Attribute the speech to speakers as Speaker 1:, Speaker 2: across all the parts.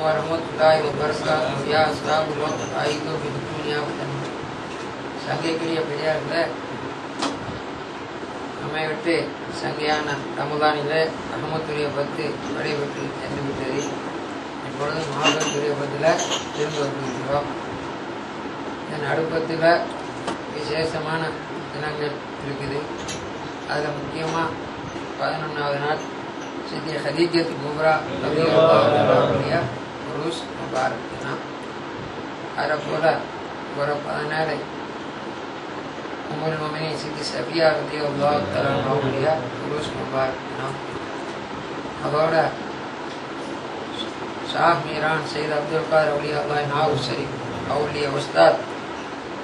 Speaker 1: warahmatullahi wabarakatuh. Ya assalamualaikum warahmatullahi wabarakatuh. சங்கைக்குரிய பெரியார்களே, நம்மை விட்டு சங்கையான ரமலானில் ரஹமத்துடைய 10 நடைபெற்று சென்று விட்டது. இப்பொழுது மாதத்துடைய 10ல் திரும்ப வருகிறோம். இந்த நடுப்பத்தில் விசேஷமான தினங்கள் இருக்குது. அதில் முக்கியமாக 11வது நாள் சித்தி ஹதீஜத் குப்ரா ரலியல்லாஹு உருஸ் முபாரக் தினம். அதை போல் ஒரு 14 உம்முல் முஃமினீன் சித்தி சஃபியா ரலியல்லாஹு தஆலா உருஸ் முபாரக் தினம். அதோட ஷாஹ் மீரான் சையத் அப்துல் காதர் அவுலியாவுல்லாஹ் நாகூர் ஷரீஃப் அவுலியா உஸ்தாத்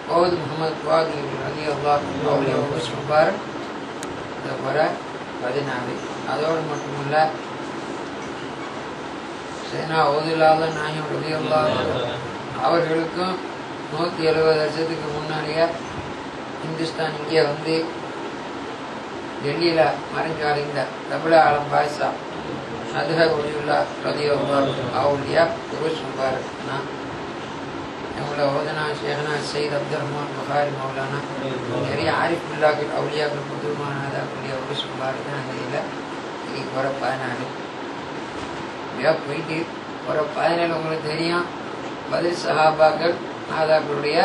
Speaker 1: பௌத் முகமது குவாதி ரலியல்லாஹு அவுலியா உருஸ் முபாரக் இதை போல 14. அதோடு மட்டுமல்ல, சேனா ஓதுலாத நாயம் ரலியல்லாஹு அவர்களுக்கும் 170 வருஷத்துக்கு முன்னாடியே இந்துஸ்தான் இங்கே வந்து டெல்லியில் மறைஞ்சால் இந்த தபுலா ஆலம் பாய்சா நதுஹர் ஒலியுல்லா ரலியல்லாஹு அவுலியா உருஸ் முபாரக்னா எங்களோட ஓதனா ஷேഖனா சையத் அப்துல் ரஹ்மான் புகாரி மௌலானா நிறைய ஆரிஃபுல்லாக்கள் அவுலியாக்கள் புதுமானதாக்குரிய உருஸ் முபாரக் தான் இதில் இன்னைக்கு வர 14. இப்படியா போயிட்டு வர 17 உங்களுக்கு தெரியும் பதில் சஹாபாக்கள் நாதாக்களுடைய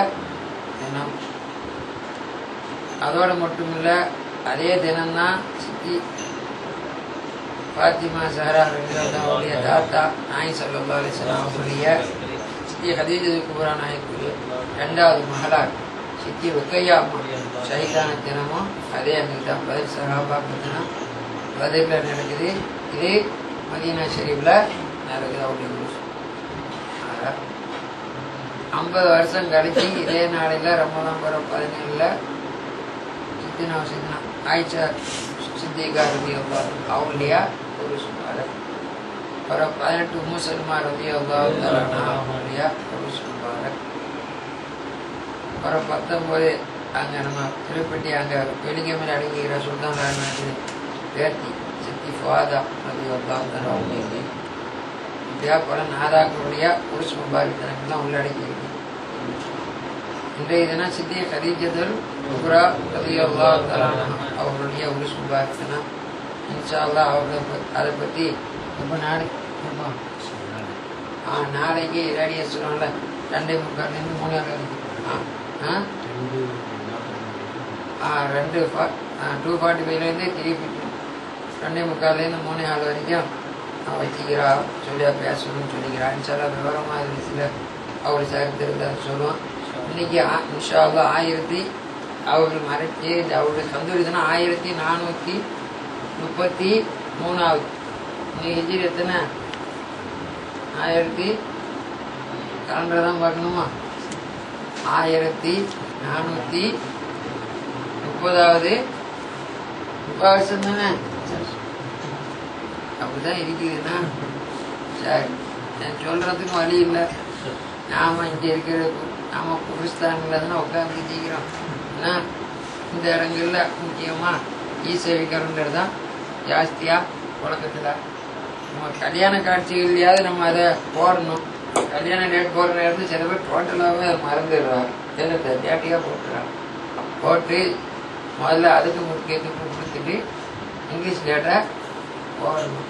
Speaker 1: தினம். அதோடு மட்டுமில்லை, அதே தினம்தான் சித்தி ஃபாத்திமா ஸஹ்ரா ரலியல்லாஹுடைய தாத்தா நாயி ஸல்லல்லாஹு அலைஹி வஸல்லம் அவர்களுடைய சித்தி ஹதீஜத் குப்ரா நாயக்குரிய 2வது மகளார் சித்தி ருக்கையா ஷஹீதான தினமும் அதே அன்னைக்கு தான் பதில் சஹாபாக்கள் தினம் பதிலில் நடக்குது. இது மதீனா ஷரீஃபில் நடக்குது. அவருடைய 50 வருஷம் கழிச்சு இதே நாளையில் ரமலான் வர 17 சித்தினா ஆயிஷா சித்திகா ரலியல்லாஹு அவுலியா உருஸ் முபாரக். வர 18 உம்மு சல்மா ரலியல்லாஹு தஆலா அவுலியா உருஸ் முபாரக். வர 19 அங்கே நம்ம திருப்பட்டி அங்கே வெளிங்கமையில் அடங்குகிற சுல்தான் ராஜநாட்டின் பேர்த்தி சித்தி ஃபாதா ரலியல்லாஹு தஆலா அவுலியா. இப்படியா பல நாதாக்களுடைய உருஸ் முபாரக் தினங்கள்லாம் உள்ளடக்கி இருக்கு. இன்றைய தினம் சித்தி ஹதீஜத்துல் குப்ரா ரலியல்லாஹு தஆலா அவர்களுடைய உருஸ் முபாரக் தினம். இன்ஷா அல்லாஹ் அவர்கள் அதை பற்றி ரொம்ப நாளைக்கு ரேடியோ சொல்லுவாங்கல்ல 2:45 3 2:45 3:50 2:45 3 வரைக்கும் வச்சுக்கிறா சொல்லியா பேசணும்னு சொல்லிக்கிறா. இன்ஷா அல்லாஹ் விவரமாக இது சில அவர் சரித்திரத்தை சொல்லுவோம். இன்னைக்கு இன்ஷா அல்லாஹ் 1000 அவர்கள் மறைச்சி அவருடைய கந்தூரி தினம் 1433. இன்னைக்கு ஹிஜ்ரி எத்தனை? 1000 கலண்டரை தான் பார்க்கணுமா? 1430வது 30 வருஷம் தானே? அப்படிதான் இருக்குதுன்னா சரி, நான் சொல்றதுக்கு வழி இல்லை. நாம இங்கே இருக்கிற நாம குரிஸ்தான்ல தானே உட்காந்து ஜீக்கிறோம். ஏன்னா இந்த இடங்கள்ல முக்கியமாக ஈசேவிக்கிறன்றது தான் ஜாஸ்தியாக புழக்கத்தில். நம்ம கல்யாண காட்சிகள்லையாவது நம்ம அதை போடணும். கல்யாண டேட் போடுற நேரத்தில் சில பேர் டோட்டலாகவே அதை மறந்துடுறாங்க. என்னத்தை டேட்டியாக போட்டுறாங்க. போட்டு முதல்ல அதுக்கு முக்கியத்துவம் கொடுத்துட்டு இங்கிலீஷ் டேட்டை போடணும்.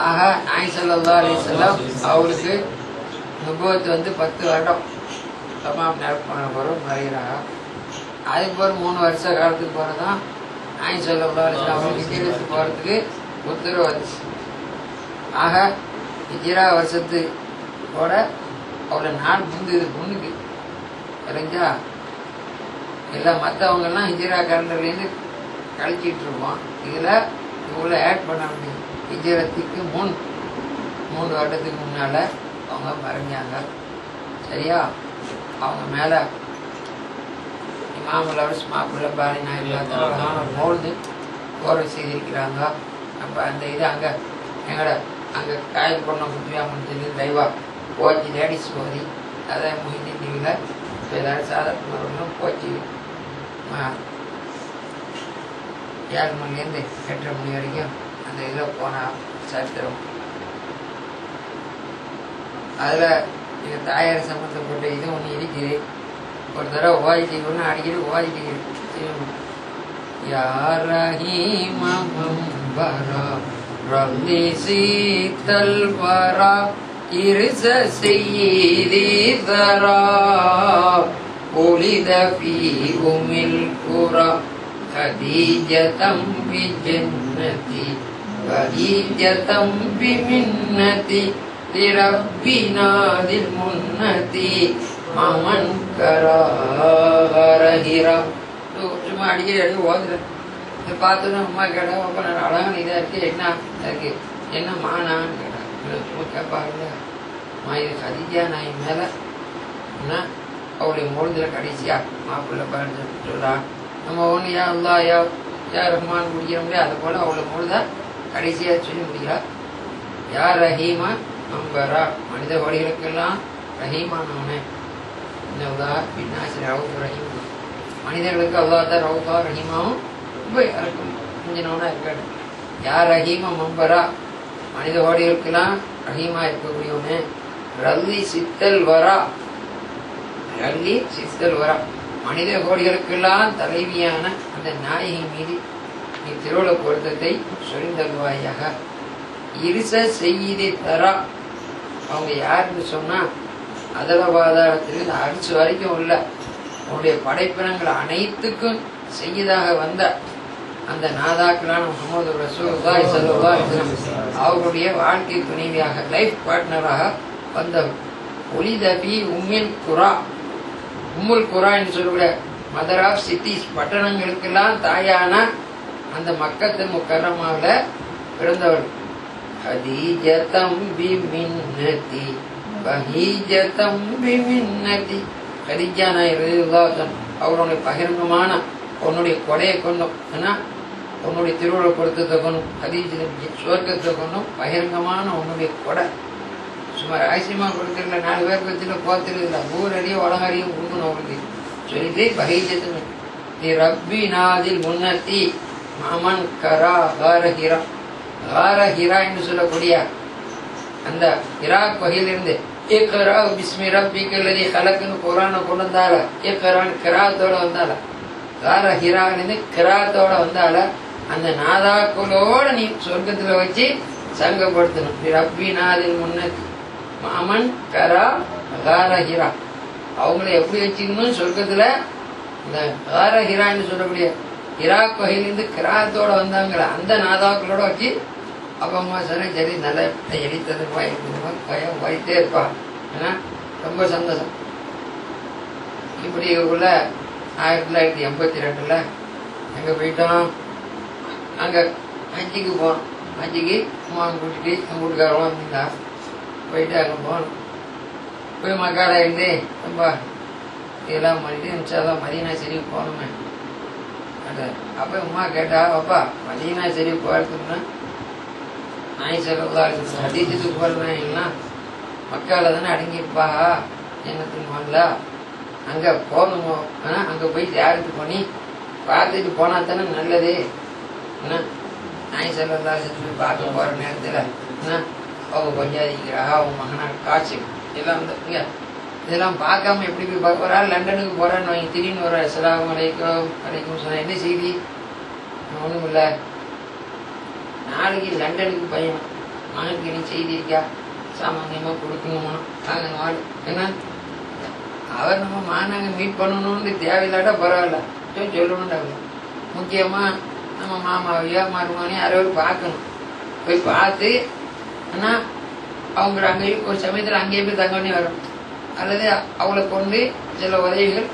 Speaker 1: ஆக நாயி ஸல்லல்லாஹு அலைஹி வஸல்லம் அவருக்கு நுபுவத் 10 வருடம் தமாம் பண்ண போகிறோம் மறைகிறாங்க. அதுக்கு ஒரு 3 வருஷ காலத்துக்கு போகிறது தான் நாயி ஸல்லல்லாஹு அலைஹி வஸல்லம் அவருக்கு ஹிஜ்ரத்து போகிறதுக்கு உத்தரவு வந்துச்சு. ஆக ஹிஜ்ரா வருஷத்து கூட அவ்வளோ நாள் முந்துது பொண்ணுக்கு தெரிஞ்சா. எல்லாம் மற்றவங்கெல்லாம் ஹிஜ்ரா கலண்டர்லேருந்து கழிச்சிட்டு இருப்போம். இதில் இவ்வளோ ஆட் பண்ண முடியும். ஹிஜ்ரத்துக்கு 3 வருடத்துக்கு முன்னால் அவங்க மறைஞ்சாங்க. சரியா? அவங்க மேலே இமாமுல் அர்ஸ் மாப்பிள்ள பாரி நாயகமான மௌலுது கோரை செய்திருக்கிறாங்க. அப்போ அந்த இது அங்கே எங்களோட அங்கே காயில் பொண்ணை குத்துவியாமன்னு சொல்லி லைவா போச்சு லேடிஸ் பகுதி. அதான் முஹிதீன் டிவியில் இப்போ ஏதாவது சாதாரணம் போச்சு 7 மணிலேருந்து 8:30 மணி வரைக்கும் அந்த இதில் போனால் சரித்திரம். அதில் எங்கள் தாயார் சம்மந்தப்பட்ட இது ஒன்று இருக்குது. ஒரு தடவை ஓதிட்டு அடிக்கடி ஓதிட்டு யார் ரஹீமம்பரா ரப்பி சீத்தல் வரா இருச செய்தி தரா ஒளித ஃபீ உமில் குரா கதீஜதம் பி ஜன்னதி கதீஜதம் பி மின்னதி திரப்பினாதில் முன்னதி மமன் கராஹிரா. சும்மா அடிக்கடி அடிக்கடி ஓதுறேன். இதை பார்த்தோன்னா அம்மா கேட்டா அப்போ நான் அழகான இதாக இருக்கு, என்ன இருக்கு, என்ன மானான்னு கேட்டேன். சும்மா கேட்பாங்க மா இது கதிஜா நாய் மேலே என்ன அவருடைய முழுதில் கடைசியா மாப்பிள்ளை பாருன்னு சொல்றா. நம்ம ஒன்று யா அல்லா யா ரஹ்மான் முடிக்கிற முடியாது, அது போல அவளை முழுதா கடைசியா சொல்லி முடிக்கிறா. யார் ரஹீமா நம்பரா மனித வழிகளுக்கெல்லாம் ரஹீமானவனே இன்னதா பின்னாசி ரவுஃப் ரஹீம். மனிதர்களுக்கு அல்லாஹ் தான் ரவுஃபா ரஹீமாவும் ரொம்ப இறக்கும் செஞ்சினவனா இருக்காரு. யார் ரஹீமா மம்பரா மனித கோடிகளுக்கெல்லாம் ரஹீமா இருக்கக்கூடியவனே. ரல்லி சித்தல் வரா ரல்லி சித்தல் வரா மனித கோடிகளுக்கெல்லாம் தலைவியான அந்த நாயகி மீது நீ திருவுள பொருத்தத்தை சொரிந்தல்வாயாக. இருச செய்தி தரா அவங்க யாருன்னு சொன்னா அதலபாதாரத்திலிருந்து அரிச்சு வரைக்கும் உள்ள உன்னுடைய படைப்பினங்கள் அனைத்துக்கும் செய்யதாக வந்த அந்த நாதாக்களான முஹம்மது ரசூலுல்லாஹி ஸல்லல்லாஹு அலைஹி வஸல்லம் அவருடைய வாழ்க்கை துணைவியாக லைஃப் பார்ட்னராக வந்தவர். ஒலிதபி உம்மில் குரா உம்முல் குரா என்று சொல்லக்கூடிய மதர் ஆஃப் சிட்டிஸ் பட்டணங்களுக்கெல்லாம் தாயான அந்த மக்கத்து முக்கரமாவில் பிறந்தவர். ஹதீஜதம் பி மின்னதி பஹீஜதம் பி மின்னதி. கதீஜா நாயர் அவருடைய பகிரங்கமான உன்னுடைய கொடையை கொண்டும் ஏன்னா உன்னுடைய திருவிழா பொருத்தத்தை கொண்டும் கதீஜ சுவர்க்கத்தை கொண்டும் பகிரங்கமான உன்னுடைய கொடை சும்மா ரகசியமா கொடுக்கறதுல 4 பேருக்கு வச்சுட்டு போத்துறதுல ஊரடியும் உலகறியும் கொடுக்கணும் அவருக்கு சொல்லிட்டு பஹீஜத்து நீ ரப்பி நாதில் முன்னத்தி மாமன் கரா காரஹிரா காரஹிரா என்று சொல்லக்கூடிய அந்த இராக் வகையிலிருந்து இக்ரா பிஸ்மி ரப்பிக்கல்லதி கலக்குன்னு குரானை கொண்டு வந்தால இக்ரான் கிராத்தோட வந்தால காரஹிரான்னு கிராத்தோட வந்தால அந்த நாதாக்களோட நீ சொர்க்கத்துல வச்சு சங்கப்படுத்தணும். ரப்பி நாதில் முன்னத்தி மாமன் கரா காரஹிரா அவங்கள எப்படி வச்சுக்கணும் சொர்க்கத்துல இந்த காரஹிரான்னு சொல்லக்கூடிய இராக் வகையிலிருந்து கிராத்தோட வந்தாங்கள அந்த நாதாக்களோட வச்சு அப்பா சரி சரி நல்ல எடித்தது வைத்தே இருப்பா. ஏன்னா ரொம்ப சந்தோஷம். இப்படி உள்ள 1982 எங்கே போயிட்டோம், அங்கே ஹஜ்ஜிக்கு போனோம். ஹஜ்ஜிக்கு அம்மாவை கூட்டிட்டு எங்கள் வீட்டுக்காரலாம் வந்தீங்களா போயிட்டு அங்கே போனோம். போய் மக்கால இருந்து ரொம்ப இதெல்லாம் பண்ணிட்டு இன்ஷால்லாம் மதீனா ஷெரீஃப் போகணுமே. அப்போ அம்மா கேட்டா அப்பா மதீனா ஷெரீஃப் போகிறதுக்குன்னா நாய் சொல்லலாம் ஹதீஸுக்கு போகிறதுனா மக்கால தானே அடங்கியிருப்பா என்னத்துக்கு முதல்ல அங்கே போகணுமோ. ஆனால் அங்கே போய் யாருக்கு பண்ணி பார்த்துட்டு போனால் தானே நல்லது. என்ன நாய் சொல்லலாம் போய் பார்க்க போகிற நேரத்தில் என்ன அவங்க பஞ்சாதிக்கிறா அவங்க மகனா காட்சி எல்லாம் வந்து இங்கே இதெல்லாம் பார்க்காம எப்படி போய் பார்க்க ஒரு ஆள் லண்டனுக்கு போகிறான்னு வாங்கி திடீர்னு ஒரு அஸ்ஸலாமு அலைக்கும் சொன்னால் என்ன செய்தி ஒன்றும் இல்லை நாளைக்கு லண்டனுக்கு பையன் மகனுக்கு நீ செய்தி இருக்கா சாமானியமாக கொடுக்கணுமா நாங்கள் நாடு ஏன்னா அவர் நம்ம மாநாங்க மீட் பண்ணணும்னு தேவையில்லாட்டா பரவாயில்ல சொல்லணும்டாங்க. முக்கியமாக நம்ம மாமாவையோ மருமானையோ யாரையோ பார்க்கணும். போய் பார்த்து ஆனால் அவங்க அங்கேயும் ஒரு சமயத்தில் அங்கேயே போய் தங்கன்னே வரும் அல்லது அவளை கொண்டு சில உதவிகள்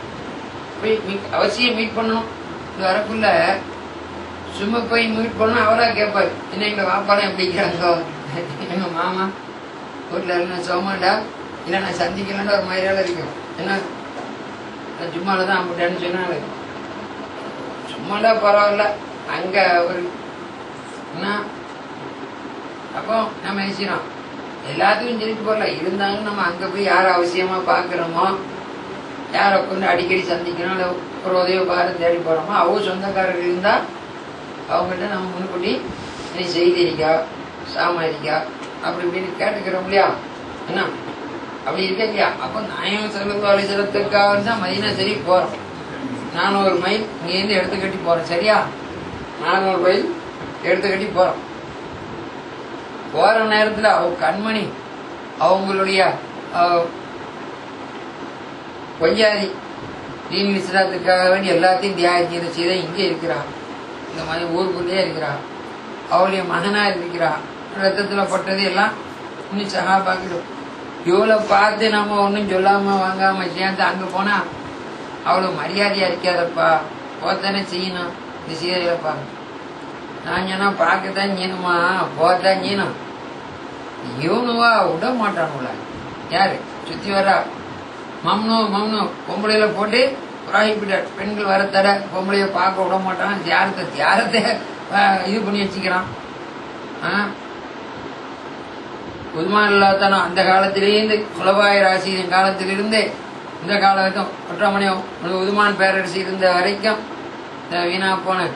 Speaker 1: போய் அவசியம் மீட் பண்ணணும். இது வரக்குள்ள சும்மா போய் மீட் பண்ணணும் அவராக கேட்பாரு என்ன எங்கள் வாப்பாலாம் எப்படிங்கிறாங்க எங்கள் மாமா வீட்டில் என்ன சோமாண்டா இல்லை நான் சந்திக்கலான்னு ஒரு மாதிரியால இருக்கும். என்ன நான் சும்மால தான் அம்பிட்டேன்னு சொன்னாங்க. சும்மாடா பரவாயில்ல அங்கே ஒரு என்ன அப்போ நம்ம நினைச்சிடும் எல்லாத்துக்கும் சொல்லிட்டு போகல இருந்தாலும் நம்ம அங்கே போய் யாரை அவசியமாக பார்க்குறோமோ யாரை கொண்டு அடிக்கடி சந்திக்கணும் இல்லை ஒரு உதவி பாரு தேடி போகிறோமோ அவங்க சொந்தக்காரர்கள் இருந்தால் அவங்கள்ட்ட நம்ம முன்கூட்டி நீ செய்தி இருக்கா சாமா இருக்கா அப்படி இப்படின்னு கேட்டுக்கிறோம் இல்லையா. என்ன அப்படி இருக்க இல்லையா? அப்ப நாயம் ஸல்லல்லாஹு அலைஹி வஸல்லத்துக்காக தான் மதீனா சரி போறோம். 400 மைல் இங்கேருந்து எடுத்து கட்டி போறோம். சரியா? 400 மைல் எடுத்து கட்டி போறோம். போற நேரத்துல அவங்க கண்மணி அவங்களுடைய பொய்யாரி தீன் இஸ்லாத்துக்காக வேண்டி எல்லாத்தையும் தியாகம் செய்த இங்கே இருக்கிறா. இந்த மாதிரி ஊருக்குள்ளேயே இருக்கிறா. அவளுடைய மகனா இருக்கிறா. ரத்தத்துல பட்டது எல்லாம் இன்னும் சகாபாக்கிடும். இவளை பார்த்து நம்ம ஒன்றும் சொல்லாம வாங்காம சேர்ந்து அங்க போனா அவளுக்கு மரியாதையா இருக்காதப்பா, போத்தானே செய்யணும். இந்த சீதையில பாருங்க. நான் சொன்னா பார்க்கத்தான் செய்யணுமா, போத்தான் செய்யணும். இவனுவா விட மாட்டானுல. யாரு சுத்தி வரா? மம்னு பொம்பளையில போட்டு ப்ராஹிபிட்டட், பெண்கள் வர தர, பொம்பளைய பார்க்க விட மாட்டான். தியாரத்தை இது பண்ணி வச்சுக்கிறான். உதுமான் இல்லாதானோ அந்த காலத்திலேருந்து குலபாய ராசியின் காலத்திலிருந்தே இந்த காலத்தும் ஒற்றமணியும் உதுமான் பேரரசு இருந்த வரைக்கும் இந்த வீணா போன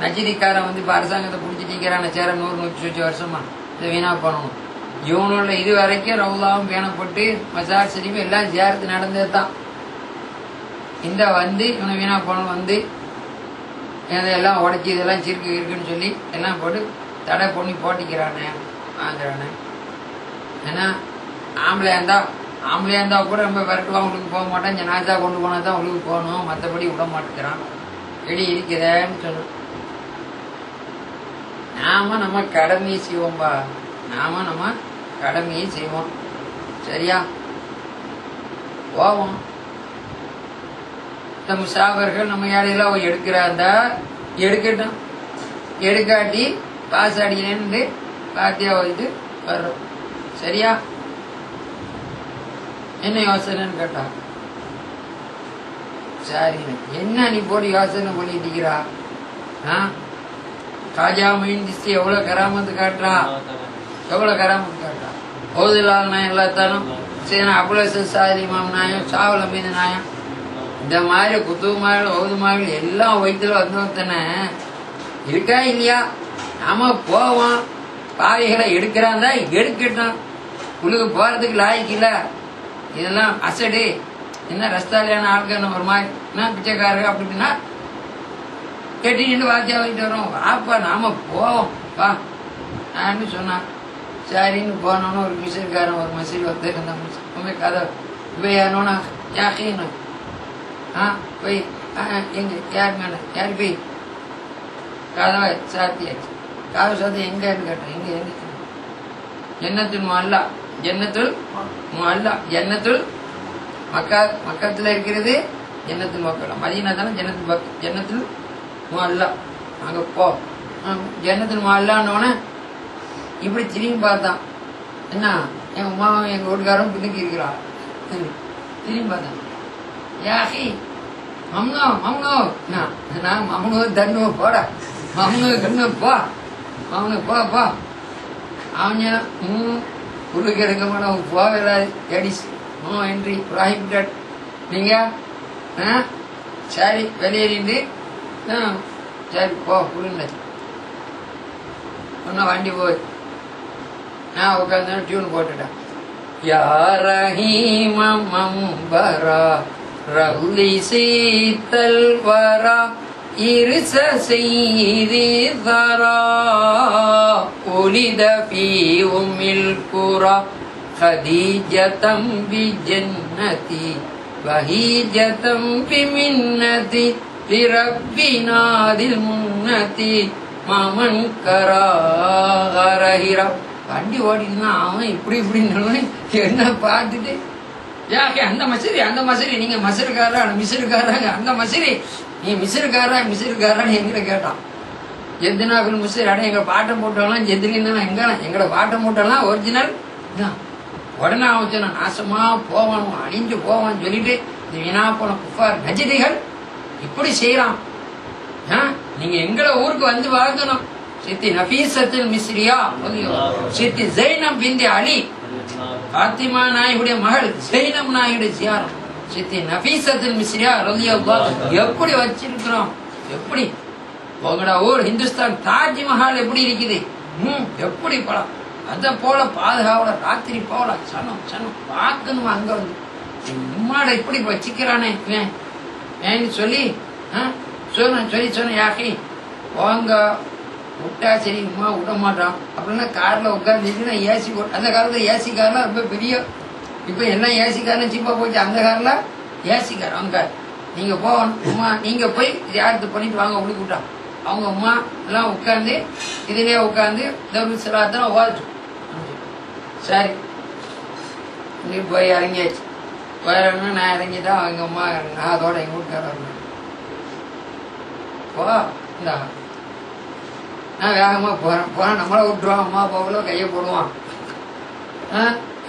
Speaker 1: நஜிதிக்காரன் வந்து இப்ப அரசாங்கத்தை பிடிச்சிட்டிக்கிறான சேர 100-120 வருஷமா இதை வீணா பண்ணணும். இவனோட இது வரைக்கும் ரவுலாவும் பேணப்பட்டு மசார் ஷரீஃப் எல்லாம் ஜியாரத்து நடந்தது தான். இந்த வந்து இவனை வீணா போன வந்து இதெல்லாம் உடச்சி இதெல்லாம் சிறுக்கு இருக்குன்னு சொல்லி எல்லாம் போட்டு தடை பண்ணி போட்டிக்கிறானே வாங்குறானே. ஏன்னா ஆம்பளையா இருந்தா கூட ரொம்ப விரட்டுவா உங்களுக்கு போக மாட்டான். ஜனாதா கொண்டு போனா தான் உங்களுக்கு போகணும், மற்றபடி விட மாட்டேங்கிறான். எடி இருக்குதேன்னு சொன்னோம். நாம நம்ம கடமையை செய்வோம்பா, நாம நம்ம கடமையை செய்வோம். சரியா? போவோம். இந்த முசாபர்கள் நம்ம யாரையெல்லாம் எடுக்கிறாந்தா எடுக்கட்டும், எடுக்காட்டி பாஸ் அடிக்கிறேன்னு பாத்தியா இது வர்றோம். சரியா? என்ன யோசனைன்னு கேட்டா, சரி என்ன நீ போட்டு யோசனை பண்ணிட்டு இருக்கிறா? காஜா மொயின் திஸ்தி எவ்வளவு கராமத்து காட்டுறா, எவ்வளவு கராமத்து காட்டுறா. ஓதுலால் நாயம் எல்லாத்தாலும் சரி, அபுல் சாதி இமாம் நாயம், சாவல் அமீது நாயம், இந்த மாதிரி குத்துமார்கள் ஓதுமார்கள் எல்லாம் வயிற்றுல வந்தவத்தனை இருக்கா இல்லையா? நாம போவோம். பாவைகளை எடுக்கிறான் தான் எடுக்கட்டும். உங்களுக்கு போறதுக்கு லாய்க்கு இல்ல. இதெல்லாம் அசடு என்ன ரஸ்தாலியான ஆட்கள் ஒரு மாதிரி என்ன பிச்சைக்காரங்க அப்படி இப்படின்னா கெட்டி நின்று வாத்தியா வாங்கிட்டு வரோம். வாப்பா நாம போவோம் வா நான் சொன்னான். சரின்னு போனோன்னு ஒரு மிசிறுக்காரன் ஒரு மசீல் வந்து அந்த கதை இவையானோன்னா யாக்கின்னு போய் எங்க யார் மேல யார் போய் கதவை சாத்தியாச்சு. கதவை சாத்தி எங்கன்னு கேட்டேன். எங்க எங்க ஜன்னத்துல் முஅல்லா, ஜன்னத்துல் முஅல்லா, ஜன்னத்துல் மக்கத்துல இருக்கிறது ஜன்னத்துல் மக்களா. மதீனா தானே ஜன்னத்துல் முஅல்லா. அங்க போ. ஜன்னத்துல் முஅல்லான்னு இப்படி திரும்பி பார்த்தான். என்ன எங்க அம்மாவும் எங்க வீட்டுக்காரும் பின்னுக்கு இருக்கிறா. திரும்பி பார்த்தான். யாஹி மம்னோ மம்னோ நான் மம்னோ தன்னு போட மம்னோ கண்ணு போ மம்னு போ போ. அவன் உள்ளுக்கு எடுக்க மாட்டோம் போகலாது எடிஸ் என்ட்ரி ப்ராஹிபிட்டட். நீங்க சரி வெளியேறிண்டு சரி போ புரிஞ்ச ஒன்னும் வண்டி போய் நான் உட்காந்து டியூன் போட்டுட்டேன். யார் ரஹீமம் மம்பரா ரவுலி சீத்தல் வரா இருச செய்தி தரா ஒலித பி உம்மில் குரா ஹதீஜதம் பி ஜன்னதி வஹீஜதம் பி மின்னதி பிரப்பினாதில் முன்னதி மாமன் கராஹரஹிரா. வண்டி ஓடினா அவன் இப்படி இப்படின்னு என்ன பார்த்துட்டு யாக்கே அந்த மசரி நீங்க மசருக்காரா மிசருக்காராங்க அந்த மசரி நீ மிசருக்காரான்னு எங்கிட்ட கேட்டான். ஜெத்துனாபில் முசரி அட எங்க பாட்டம் போட்டோம்லாம் ஜெத்துலின்னு எங்கட பாட்டம் போட்டோம்லாம் ஒரிஜினல் தான். உடனே அவன் நாசமா போவான் அழிஞ்சு போவான்னு சொல்லிட்டு இந்த வீணா போன குஃபார் நஜிதிகள் இப்படி செய்யறான். நீங்க எங்களை ஊருக்கு வந்து பார்க்கணும். சித்தி நபீசத்தில் மிஸ்ரியா, சித்தி ஜெய்னப் பிந்தி அலி, பாத்திமா நாயுடைய மகள் ஜெய்னப் நாயுடைய ஜியாரம், சித்தி நபீசத்தில் மிஸ்ரியா ரலியல்லாஹு எப்படி வச்சிருக்கிறோம். எப்படி உங்களோட ஊர் ஹிந்துஸ்தான் தாஜ்மஹால் எப்படி இருக்குது, எப்படி படம் அதை போல பாதுகாவல ராத்திரி போகல சனம் சனம் பார்க்கணும் அங்க வந்து உம்மாட இப்படி வச்சுக்கிறானே ஏன்னு சொல்லி சொன்ன யாக்கி போங்க விட்டா சரி உமா விட மாட்டான் அப்படின்னா கார்ல உட்காந்துச்சுன்னா ஏசி அந்த காலத்துல ஏசி கார்லாம் ரொம்ப பெரிய இப்ப எல்லாம் ஏசி கார்லாம் சீப்பா போச்சு அந்த கார்ல ஏசி கார் அவங்க நீங்க போகணும் உமா நீங்க போய் ஜாகிரதை பண்ணிட்டு வாங்க அப்படி விட்டான் அவங்க அம்மா எல்லாம் உட்காந்து இதுலயே உட்காந்து தருசலாத்தான் ஓதிச்சு சரி நீ போய் இறங்கியாச்சு வரணும் நான் இறங்கிதான் அவங்க அம்மா நான் அதோட எங்க வீட்டுக்கார போ இந்தா நான் வேகமா போறேன் நம்மள விட்டுருவான் அம்மா அப்பாவுல கையை போடுவான்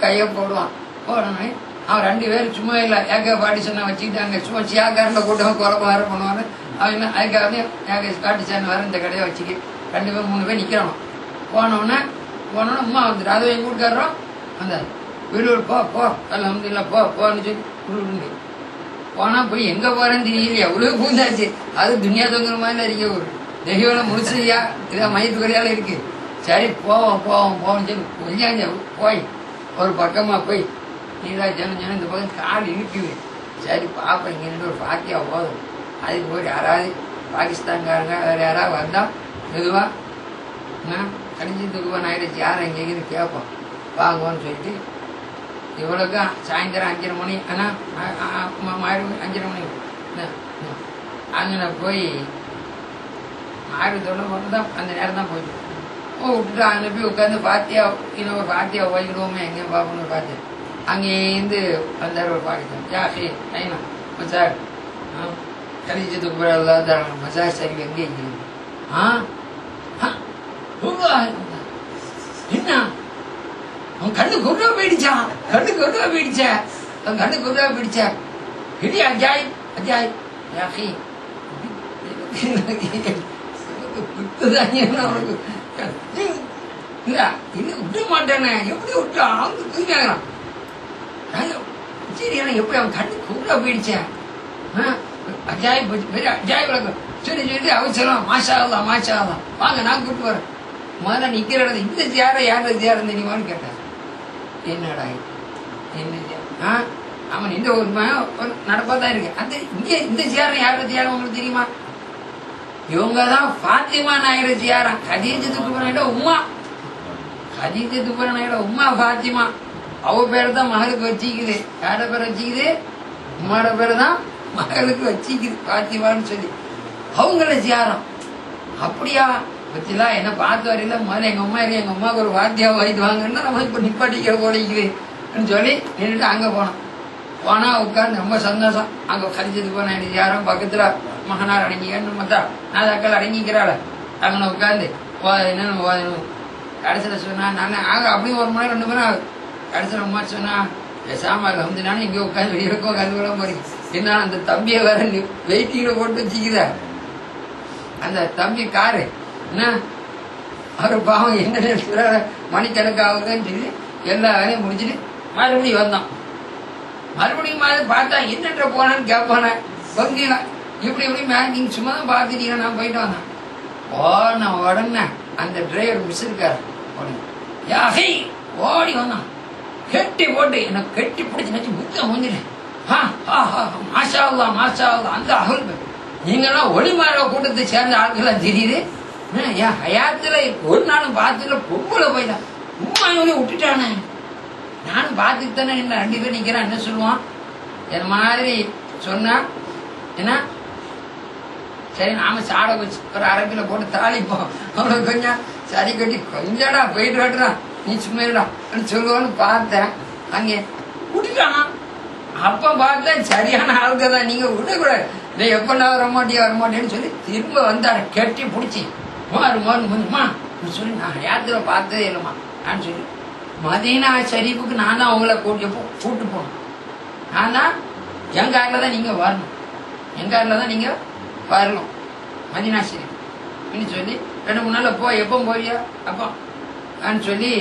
Speaker 1: கையை போடுவான் போடணும் அவன் 2 பேரும் சும்மா இல்லை ஏக்க பாட்டி சொன்ன வச்சுக்கிட்டாங்க சும்மா சியாக்காரில் கூட்டம் குழப்பம் வேற பண்ணுவாரு அவன் அதுக்காக ஏக காட்டி சேனல் வேற இந்த கடையை வச்சுக்கி 2 பேர் 3 பேர் நிற்கிறானோ போனோடனே உமா வந்துட்டு அதை எங்க வீட்டுக்காரரும் அந்த வெளியூர் போ அல்ஹம்துலில்லாஹ் போன்னு சொல்லி போனா போய் எங்க போறேன்னு தெரியலையா உலக பூந்தாச்சு அது துனியா தொங்குற மாதிரி இருக்க ஒரு தெய்வம் முடிச்சியா இதான் மயத்து கடையால இருக்கு சரி போவோம் சொல்லி கொஞ்சம் போய் ஒரு பக்கமா போய் நீதா ஜனம் இந்த பக்கம் கால் இழுக்குது சரி பாப்பா இங்க இருந்து ஒரு பாக்கியா போதும் அதுக்கு போய் யாராவது பாகிஸ்தான்காரங்க வேற யாராவது வந்தா மெதுவா கடிஞ்சதுக்கு ஆயிடுச்சு யாரும் எங்கேருந்து கேட்போம் வாங்குவோன்னு சொல்லிட்டு இவ்வளோக்கும் சாயந்தரம் 5:30 மணி ஆனால் 5:30 மணி அங்கே போய் ஆயிரத்தோட தான் அந்த நேரம் தான் போயிட்டு விட்டுட்டு அங்கே போய் உட்காந்து பாத்தியா இன்னும் ஒரு பாத்தியா போய்க்கிடுவோமே எங்கேயும் பார்க்கணும் பார்த்தேன் அங்கேருந்து வந்தார் ஒரு பாக்கிட்டேன் யாஹே ஐனா மசாஜ் கழிச்சதுக்கு பிறகு எல்லாம் மசாஜ் சரி எங்கே இருக்குது என்ன அவன் கண்ணு கொண்டா போயிடுச்சான் அவன் கண்ணு கொண்டா போயிடுச்சா பெரிய அஜாய் யாஹே விட மாட்டானே எப்படி விட்டான் அவங்க தூங்கினான் சரி எப்படி அவன் கண்ணு கூட போயிடுச்சேன் அஜாய் பெரிய அஜாய் விளக்கம் சரி சொல்லி அவசரம் மாஷாலாம் வாங்க நான் கூப்பிட்டு வரேன் முதல்ல நிக்கிற இடம் இந்த யார ஜியாரம் தெரியுமான்னு கேட்டான் என்னடா என்ன அவன் இந்த ஒரு நடப்பாதான் இருக்கு அந்த இங்க இந்த ஜியாரம் யார ஜியாரம் உங்களுக்கு தெரியுமா இவங்கதான் ஃபாத்திமா நாயர் ஜியாரம் கதீஜத்துக்கு போன உமா ஃபாத்திமா அவ பேர் தான் மகளுக்கு வச்சிக்குது யார பேர் வச்சிக்குது உமாட பேர் தான் மகளுக்கு வச்சிக்குது ஃபாத்திமான்னு சொல்லி அவங்கள ஜியாரம் அப்படியா பத்திலாம் என்ன பார்த்து வரையில முதல்ல எங்க அம்மாவுக்கு ஒரு வாத்தியா வாங்கிட்டு வாங்கன்னா நம்ம இப்ப நிப்பாட்டிக்கிற போலிக்குதுன்னு சொல்லி நின்றுட்டு அங்க போனா உட்கார்ந்து ரொம்ப சந்தோஷம் அங்க கழிச்சது போன யாரும் பக்கத்துல மகனார் அடங்கிக்கன்னு மத்தா நாதாக்கள் அடங்கிக்கிறாள் அங்கே உட்காந்து என்னன்னு ஓதணும் கடைசியில் சொன்னா நான் அப்படியும் 1 மணி 2 மணி ஆகுது கடைசியில் அம்மா சொன்னா பேசாம அல்ஹம்துலில்லாஹ் இங்கே உட்காந்து வெளியிடக்கோ உட்காந்து கூட போறீங்க என்ன அந்த தம்பியை வேற வெயிட்டிங்ல போட்டு வச்சுக்கிற அந்த தம்பி காரு என்ன அவரு பாவம் என்ன மணிக்கணக்காகுதுன்னு சொல்லி எல்லா வேலையும் முடிச்சுட்டு மறுபடியும் வந்தான் மறுபடியும் பார்த்தா என்னன்ற போனான்னு கேட்பானே வங்கினா இப்படி நீங்க சும்மா தான் பார்த்துட்டீங்கன்னா நான் போயிட்டு வந்தேன் போன உடனே அந்த டிரைவர் மிஸ் இருக்காரு யாஹை ஓடி வந்தான் கெட்டி போட்டு எனக்கு கெட்டி பிடிச்சு நச்சு முத்த முடிஞ்சிட்டேன் மாஷா அந்த அகல் நீங்கெல்லாம் ஒளிமாற கூட்டத்தை சேர்ந்த ஆட்கள்லாம் தெரியுது என் ஹயாத்துல ஒரு நாளும் பார்த்துல பொம்பளை போயிட்டான் உண்மை விட்டுட்டானே நானும் பார்த்துட்டு தானே என்ன 2 பேர் நிக்கிறேன் என்ன சொல்லுவான் என் மாதிரி சொன்னா என்ன சரி நாம சாடை வச்சு ஒரு 1/2 கிலோ போட்டு தாளிப்போம் அவனை கொஞ்சம் சரி கட்டி கொஞ்சடா போயிட்டு வாட்டுறான் நீ சும்மா சொல்லுவான்னு பார்த்தேன் அங்கே விட்டுட்டானா அப்ப பார்த்தா சரியான ஆளுக்கு தான் நீங்க விடக்கூடாது இல்லை எப்படா வரமாட்டேன்னு சொல்லி திரும்ப வந்தாரு கெட்டி பிடிச்சி மாறுமா சொல்லி நான் யாத்திரை பார்த்ததே இல்லைம்மா நான் சொல்லி மதீனா ஷரீஃபுக்கு நான் தான் அவங்கள கூட்டு போனோம் நான் தான் என் காரில் தான் நீங்க வரணும் மதீனா ஷரீஃப் சொல்லி 2-3 நாள்ல போ எப்போ போறியா அப்போ சொல்லி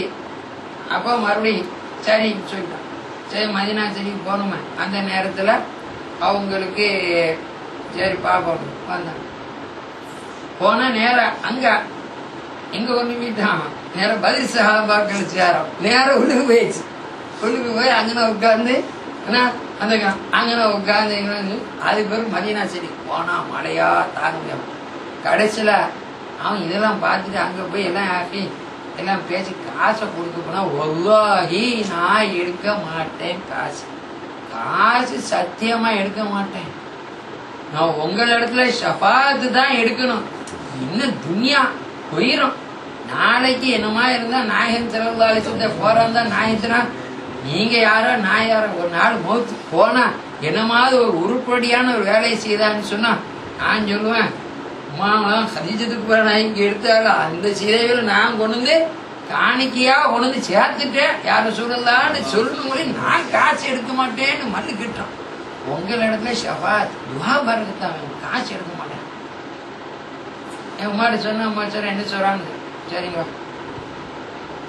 Speaker 1: அப்போ மறுபடியும் சரி சொல்லிட்டான் சரி மதீனா ஷரீஃப் போகணுமே அந்த நேரத்துல அவங்களுக்கு சரி பாப்போம் வந்தான் போனா நேரம் அங்க எங்க கொண்டு போயிட்டான் நேரம் பதில் சஹாபாக்கள் சேரம் நேரம் உள்ளுக்கு போயிடுச்சு. உள்ளுக்கு போய் அங்கன உட்காந்து அந்த அங்கன உட்காந்து அது பேரும் மதீனா சரி போனா மழையா தாங்க முடியும். கடைசியில அவன் இதெல்லாம் பார்த்துட்டு அங்க போய் எல்லாம் ஆக்கி எல்லாம் பேசி காசை கொடுக்க போனா வல்லாஹி நான் எடுக்க மாட்டேன். காசு சத்தியமா எடுக்க மாட்டேன். நான் உங்களிடத்துல ஷஃபாத்து தான் எடுக்கணும். இன்னும் துன்யா போயிரும். நாளைக்கு என்னமா இருந்தா நாயகன் ஸல்லல்லாஹு அலைஹி வஸல்லம் போறான் தான் நாயகனா நீங்க யாரோ நான் யாரோ ஒரு நாள் மௌத்து போனா என்னமாவது ஒரு உருப்படியான ஒரு வேலையை செய்தான்னு சொன்னா நான் சொல்லுவேன் உமாவெல்லாம் ஹதீஜத்துக்கு போற நான் இங்க எடுத்தாலும் அந்த சீதைகளை நான் கொண்டு வந்து காணிக்கையா கொண்டு வந்து சேர்த்துட்டேன் யாரும் சொல்லலான்னு சொல்லணும். நான் காசு எடுக்க மாட்டேன்னு மல்லு கிட்டோம். உங்களிடத்துல ஷஃபாத் துவா பரக்கத்தான் காசு எடுக்க மாட்டேன். என் உமாட்ட சொன்ன அம்மா சார் என்ன சொல்றாங்க சரிங்கவா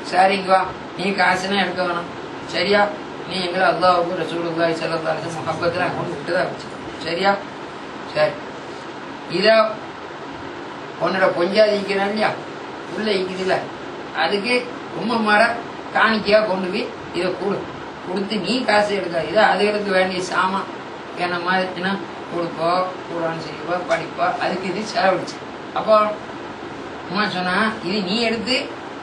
Speaker 1: சரிங்கவா நீ காசுனா எடுக்க வேணாம் சரியா நீ எங்களை அல்லாஹ்வுக்கு ரசூலுல்லாஹி ஸல்லல்லாஹு அலைஹி வஸல்லம் முஹப்பத்துல கொண்டு விட்டுதான் வச்சுக்கோ சரியா சரி. இத உன்னோட பொஞ்சாதி இருக்கிறான் இல்லையா உள்ள இருக்குதுல்ல அதுக்கு உண்மை மாற காணிக்கையா கொண்டு போய் இதை கொடுத்து நீ காசு எடுக்க இதை அதுகளுக்கு வேண்டிய சாமான் என்ன மாதிரினா கொடுப்போ கூடான்னு செய்வா படிப்பா அதுக்கு இது செலவழிச்சு. அப்போ அம்மா சொன்னா இது நீ எடுத்து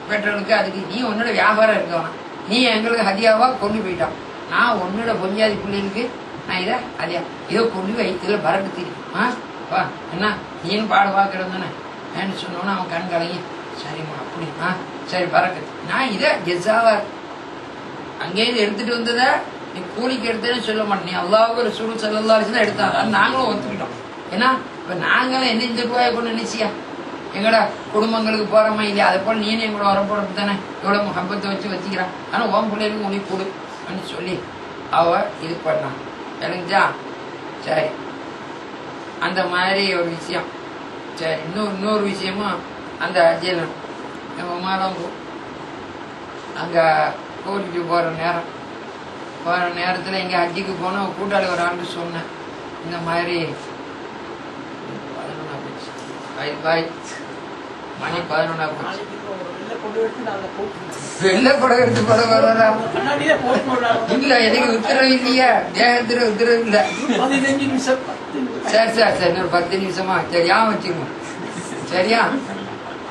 Speaker 1: பெட்ரோலுக்கு அதுக்கு நீ உன்னோட வியாபாரம் இருக்க வேணாம். நீ எங்களுக்கு ஹதியாவா கொண்டு போயிட்டான். நான் உன்னோட பொஞ்சாதி பிள்ளைகளுக்கு நான் இதை ஹதியா இதை கொண்டு போய் இதுல பறக்க தெரியும் வா என்ன நீன்னு பாடுவா கிடந்தானே ஏன்னு சொன்னோன்னா அவன் கண் கலங்கி சரிம்மா அப்படி சரி பறக்க நான் இதை கெஸாவா அங்கேயிருந்து எடுத்துட்டு வந்ததை நீ கூலிக்கு எடுத்தேன்னு சொல்ல மாட்டேன். நீ அல்லாஹ்வுக்கு ரசூல் ஸல்லல்லாஹு அலைஹி வஸல்லம் எடுத்தாங்க அது நாங்களும் ஒத்துக்கிட்டோம். ஏன்னா இப்ப நாங்களும் என்ன இந்த ரூபாயை கொண்டு நினைச்சியா எங்கடா குடும்பங்களுக்கு போறோமா இல்லையா அதை போல நீனே எங்களோட வரப்போறது தானே எவ்வளவு முகப்பத்தை வச்சுக்கிறான். ஆனா உன் பிள்ளைகளுக்கு உனக்கு கொடு அப்படின்னு சொல்லி அவ இது பண்ணான் எனக்குச்சா சரி. அந்த மாதிரி ஒரு விஷயம் சரி. இன்னொரு விஷயமும் அந்த அஜயன் எங்க மாதம் அங்க கூட்டிட்டு போற நேரத்துல இங்க ஹஜ்ஜிக்கு போன கூட்டாளி ஒரு ஆண்டு சொன்னேன் இந்த மாதிரி 11 மணி 11 வெள்ள கூட எடுத்து போட வரா இல்ல எனக்கு உத்தரவு இல்லையா தேகத்துல உத்தரவு இல்ல. சரி சரி சரி ஒரு 10 நிமிஷமா சரி ஏன் வச்சுக்கணும் சரியா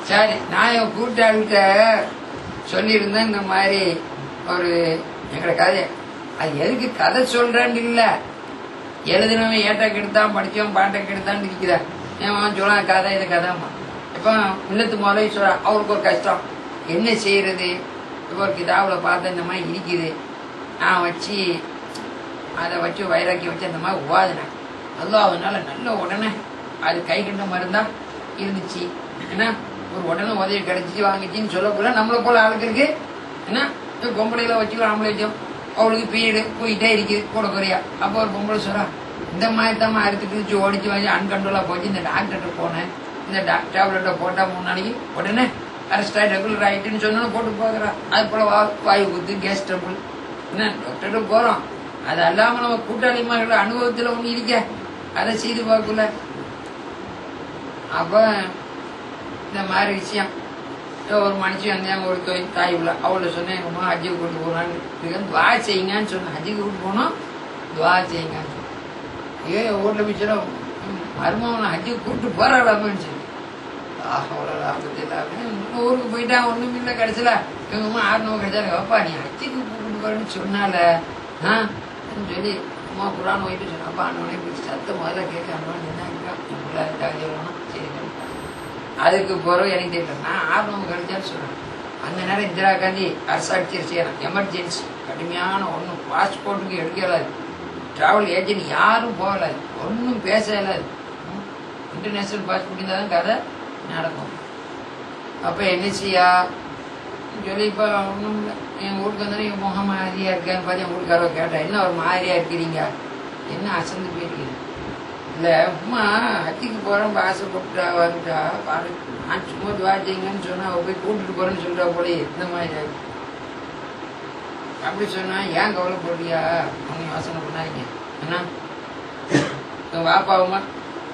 Speaker 1: சரி. நான் என் கூட்டாளிகிட்ட சொல்லியிருந்தேன் இந்த மாதிரி ஒரு எங்களோட கதை அது எதுக்கு கதை சொல்றேன்னு இல்ல எழுதினவன் ஏட்டை கெடுத்தான் படிச்சவன் பாட்டை கெடுத்தான்னு இருக்கிற ஏன் சொல்ல கதை இது கதைமா. இப்போ இன்னத்து முதல்ல சொல்ற அவருக்கு ஒரு கஷ்டம் என்ன செய்யறது. இப்போ ஒரு கிதாபில் பார்த்தா இந்த மாதிரி இருக்குது நான் வச்சு அதை வச்சு வைராக்கி வச்சு அந்த மாதிரி உவாதினேன். அல்லாஹ்வுனால நல்ல உடனே அது கை கண்ட மருந்தா இருந்துச்சு. ஏன்னா ஒரு உடனே உதவி கிடைச்சிச்சு வாங்கிச்சின்னு சொல்லக்கூட நம்மளை போல ஆளுக்கு ஏன்னா பொம்பளையில வச்சுக்கலாம் ஆம்பளை வச்சோம் அவளுக்கு பீரியடு போயிட்டே இருக்குது கூட குறையா. அப்போ ஒரு பொம்பளை சொல்றா இந்த மாதிரி தான் அறுத்து கிழிச்சு ஓடிச்சு வாங்கி அன்கண்ட்ரோலா போச்சு. இந்த டாக்டர்கிட்ட போனேன் இந்த டேப்லெட்டை போட்டா 3 நாளைக்கு உடனே அரெஸ்ட் ஆகி ரெகுலர் ஆகிட்டுன்னு சொன்னாலும் போட்டு போகிறா. அது போல வாயு குத்து கேஸ் ட்ரபிள் என்ன டாக்டர்கிட்ட போறோம். அது அல்லாம நம்ம கூட்டாளிமார்கள அனுபவத்துல ஒண்ணு இருக்க அதை செய்து பார்க்கல. அப்ப இந்த மாதிரி விஷயம் ஒரு மனுஷன் வந்தாங்க ஒரு தாய் உள்ள அவளை சொன்னேன் எங்கம்மா ஹஜ்ஜுக்கு கூட்டு போனான்னு துவா செய்யுங்கன்னு சொன்னேன். ஹஜ்ஜுக்கு கூட்டு போனோம் துவா செய்யுங்கன்னு சொன்னேன். ஏன் வீட்டில் போய் சொல்ல மருமகனை ஹஜ்ஜுக்கு கூப்பிட்டு போறாளாமன்னு சொல்லி ஊருக்கு போயிட்டா ஒண்ணும் இல்லை கடைசியில எங்கம்மா 600 கிடைச்சாரு அப்பா நீ ஹஜ்ஜுக்கு கூப்பிட்டு போறேன்னு சொன்னால சொல்லி அம்மா குரான் போயிட்டு சொன்னா அப்பா அண்ணனே போய் சத்தம் முதல்ல கேட்க என்ன சரி அதுக்கு பிறகு எனக்கு தெரியல நான் 600 கிடைச்சான்னு சொல்றேன். அந்த நேரம் இந்திரா காந்தி அரசாட்சி செய்யலாம் எமர்ஜென்சி கடுமையான ஒன்றும் பாஸ்போர்ட்டுக்கு எடுக்கலாது டிராவல் ஏஜென்ட் யாரும் போகலாது ஒன்றும் பேச இயலாது இன்டர்நேஷனல் பாஸ்போர்ட் இருந்தால் தான் கதை நடக்கும். அப்போ என்ன செய்யா சொல்லி இப்போ ஒன்றும் இல்லை என் வீட்டுக்கு வந்தாலும் என் முகம் மாதிரியா இருக்கான்னு பார்த்து என் வீட்டுக்காரோ கேட்டேன் என்ன ஒரு மாதிரியா இருக்கிறீங்க என்ன அசந்து போயிருக்கீங்க இல்லை உமா ஹஜ்ஜுக்கு போகிறோம் ஆசைப்பட்டா வந்துட்டா பாரு நான் சும்மா துவா செய்யுங்கன்னு சொன்னா அவள் போய் கூட்டிட்டு போறேன்னு சொல்றா போல இந்த மாதிரி அப்படி சொன்னா ஏன் கவலைப்படுறியா அவங்க யோசனை பண்ணாங்க. ஏன்னா வாப்பாவுமா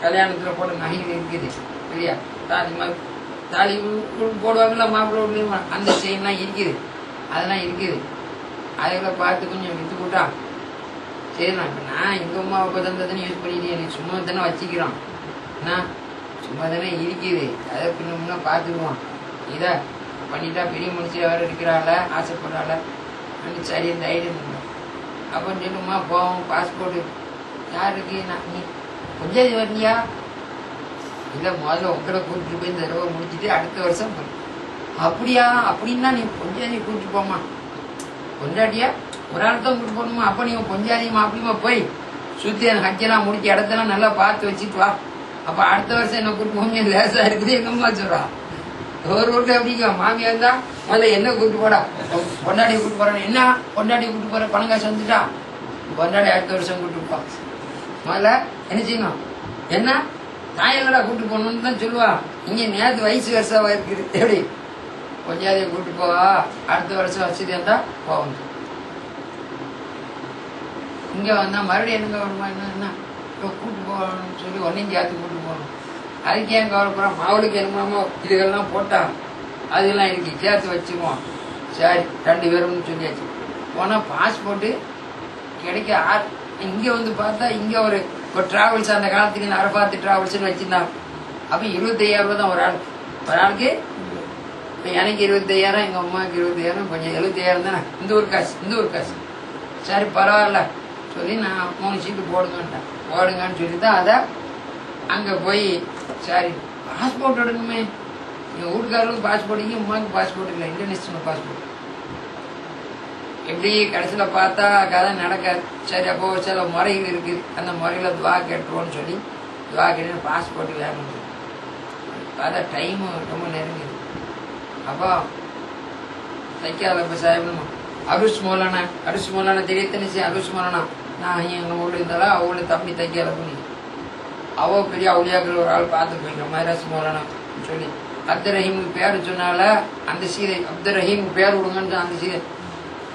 Speaker 1: கல்யாணத்துல போட்ட நகைகள் இருக்குது இல்லையா அது மாதிரி தாலி போடுவாங்கல்ல மாப்பிள்ளை வீட்லையும், அந்த செயின்லாம் இருக்குது, அதெல்லாம் இருக்குது. அதுகளை பார்த்து கொஞ்சம் வித்து போட்டா சரிண்ணா. இப்போ நான் எங்கள் அம்மா அப்போ தந்ததுன்னு யூஸ் பண்ணிட்டு எனக்கு சும்மா தானே வச்சுக்கிறோம், என்ன சும்மா தானே இருக்குது, அதை பின்ன முன்னே பார்த்துக்குவோம். இதை பண்ணிட்டா பெரிய மனுஷன் வேறு இருக்கிறாள், ஆசைப்படுறாள், அந்த சரி இந்த ஐடியா அப்படின்னு சொல்லுமா போவோம். பாஸ்போர்ட்டு யாருக்கு நான் நீ கொஞ்சம் வரலையா? இல்லை முதல்ல உங்களை கூப்பிட்டு போய் இந்த தடவை முடிச்சுட்டு அடுத்த வருஷம் போய். அப்படியா? அப்படின்னா நீ கொஞ்சம் கூப்பிட்டு போமா. கொண்டாட்டியா ஒரு ஆள் தான் கூப்பிட்டு போகணுமா? அப்போ நீ கொஞ்சம் அப்படிமா போய் சுற்றி அந்த ஹக்கெல்லாம் முடிச்ச இடத்தெல்லாம் நல்லா பார்த்து வச்சுட்டு வா. அப்போ அடுத்த வருஷம் என்ன கூப்பிட்டு போங்க, லேசாக இருக்குது எங்கள் அம்மா சொல்கிறா. ஒரு ஊருக்கு அப்படிங்க மாமியா இருந்தா முதல்ல என்ன கூப்பிட்டு போடா, பொண்டாடி கூப்பிட்டு போறான். என்ன பொண்டாடி கூப்பிட்டு போற, பணம் காசு வந்துட்டா பொண்டாடி அடுத்த வருஷம் கூப்பிட்டு போ. முதல்ல என்ன செய்யணும், என்ன தாயங்களா கூப்பிட்டு போகணும்னு தான் சொல்லுவா. இங்க நேற்று வயசு வருஷம் இருக்குது, எப்படி கொஞ்சாதிய கூப்பிட்டு போவா, அடுத்த வருஷம் வசதி இருந்தா போகணும். இங்க வந்தா மறுபடியும் என்னங்க வருமா, என்ன கூப்பிட்டு போகணும்னு சொல்லி ஒன்னையும் சேர்த்து கூப்பிட்டு போகணும். அதுக்கு ஏன் கவலைப்படுறோம், மாவுளுக்கு என்னமோ இதுகள்லாம் போட்டா அதெல்லாம் இருக்கு, சேர்த்து வச்சுக்குவோம். சரி 2 பேரும்னு சொல்லியாச்சு. போனால் பாஸ்போர்ட்டு கிடைக்க இங்கே வந்து பார்த்தா இங்கே ஒரு டிராவல்ஸ் அந்த காலத்துக்கு இந்த அரபாத்து டிராவல்ஸ்ன்னு வச்சுருந்தாங்க. அப்போ 25,000 ரூபா தான் ஒரு ஆளுக்கு. இப்போ எனக்கு 25,000, எங்கள் அம்மாவுக்கு 25,000, கொஞ்சம் 75,000 தானே, இந்த ஒரு காசு. சரி பரவாயில்ல சொல்லி நான் 3 சீட்டு போடுங்கன்னு சொல்லி தான் அதை அங்கே போய் சரி பாஸ்போர்ட் எடுக்கணுமே. எங்கள் வீட்டுக்காரர்களுக்கு பாஸ்போர்ட், இங்கே அம்மாவுக்கு பாஸ்போர்ட் இல்லை, இன்டர்நேஷனல் பாஸ்போர்ட். எப்படி கடைசியில் பார்த்தா கதை நடக்காது. சரி அப்போ சில முறைகள் இருக்குது, அந்த முறையில் துவா கேட்டுருவோன்னு சொல்லி துவா கேட்டு பாஸ்போர்ட் வேணும். பார்த்தா டைமு ரொம்ப நெருங்குது. அப்போ தைக்காத இப்போ சாஹிப்னு அருஷ் மௌலானா தெரியத்தனிச்சு. அருஷ் மௌலானா நான் எங்கள் ஊரில் இருந்தாலும் அவங்கள தம்பி தைக்காத பண்ணி அவ பெரிய அவுளியாக்கள் ஒரு ஆள் பார்த்து போய்க்கிற மைராஸ் மௌலானா சொல்லி அப்துல் ரஹீமுக்கு பேர் சொன்னால அந்த சீதை அப்துல் ரஹீமுக்கு பேர் விடுங்கன்னு அந்த சீதை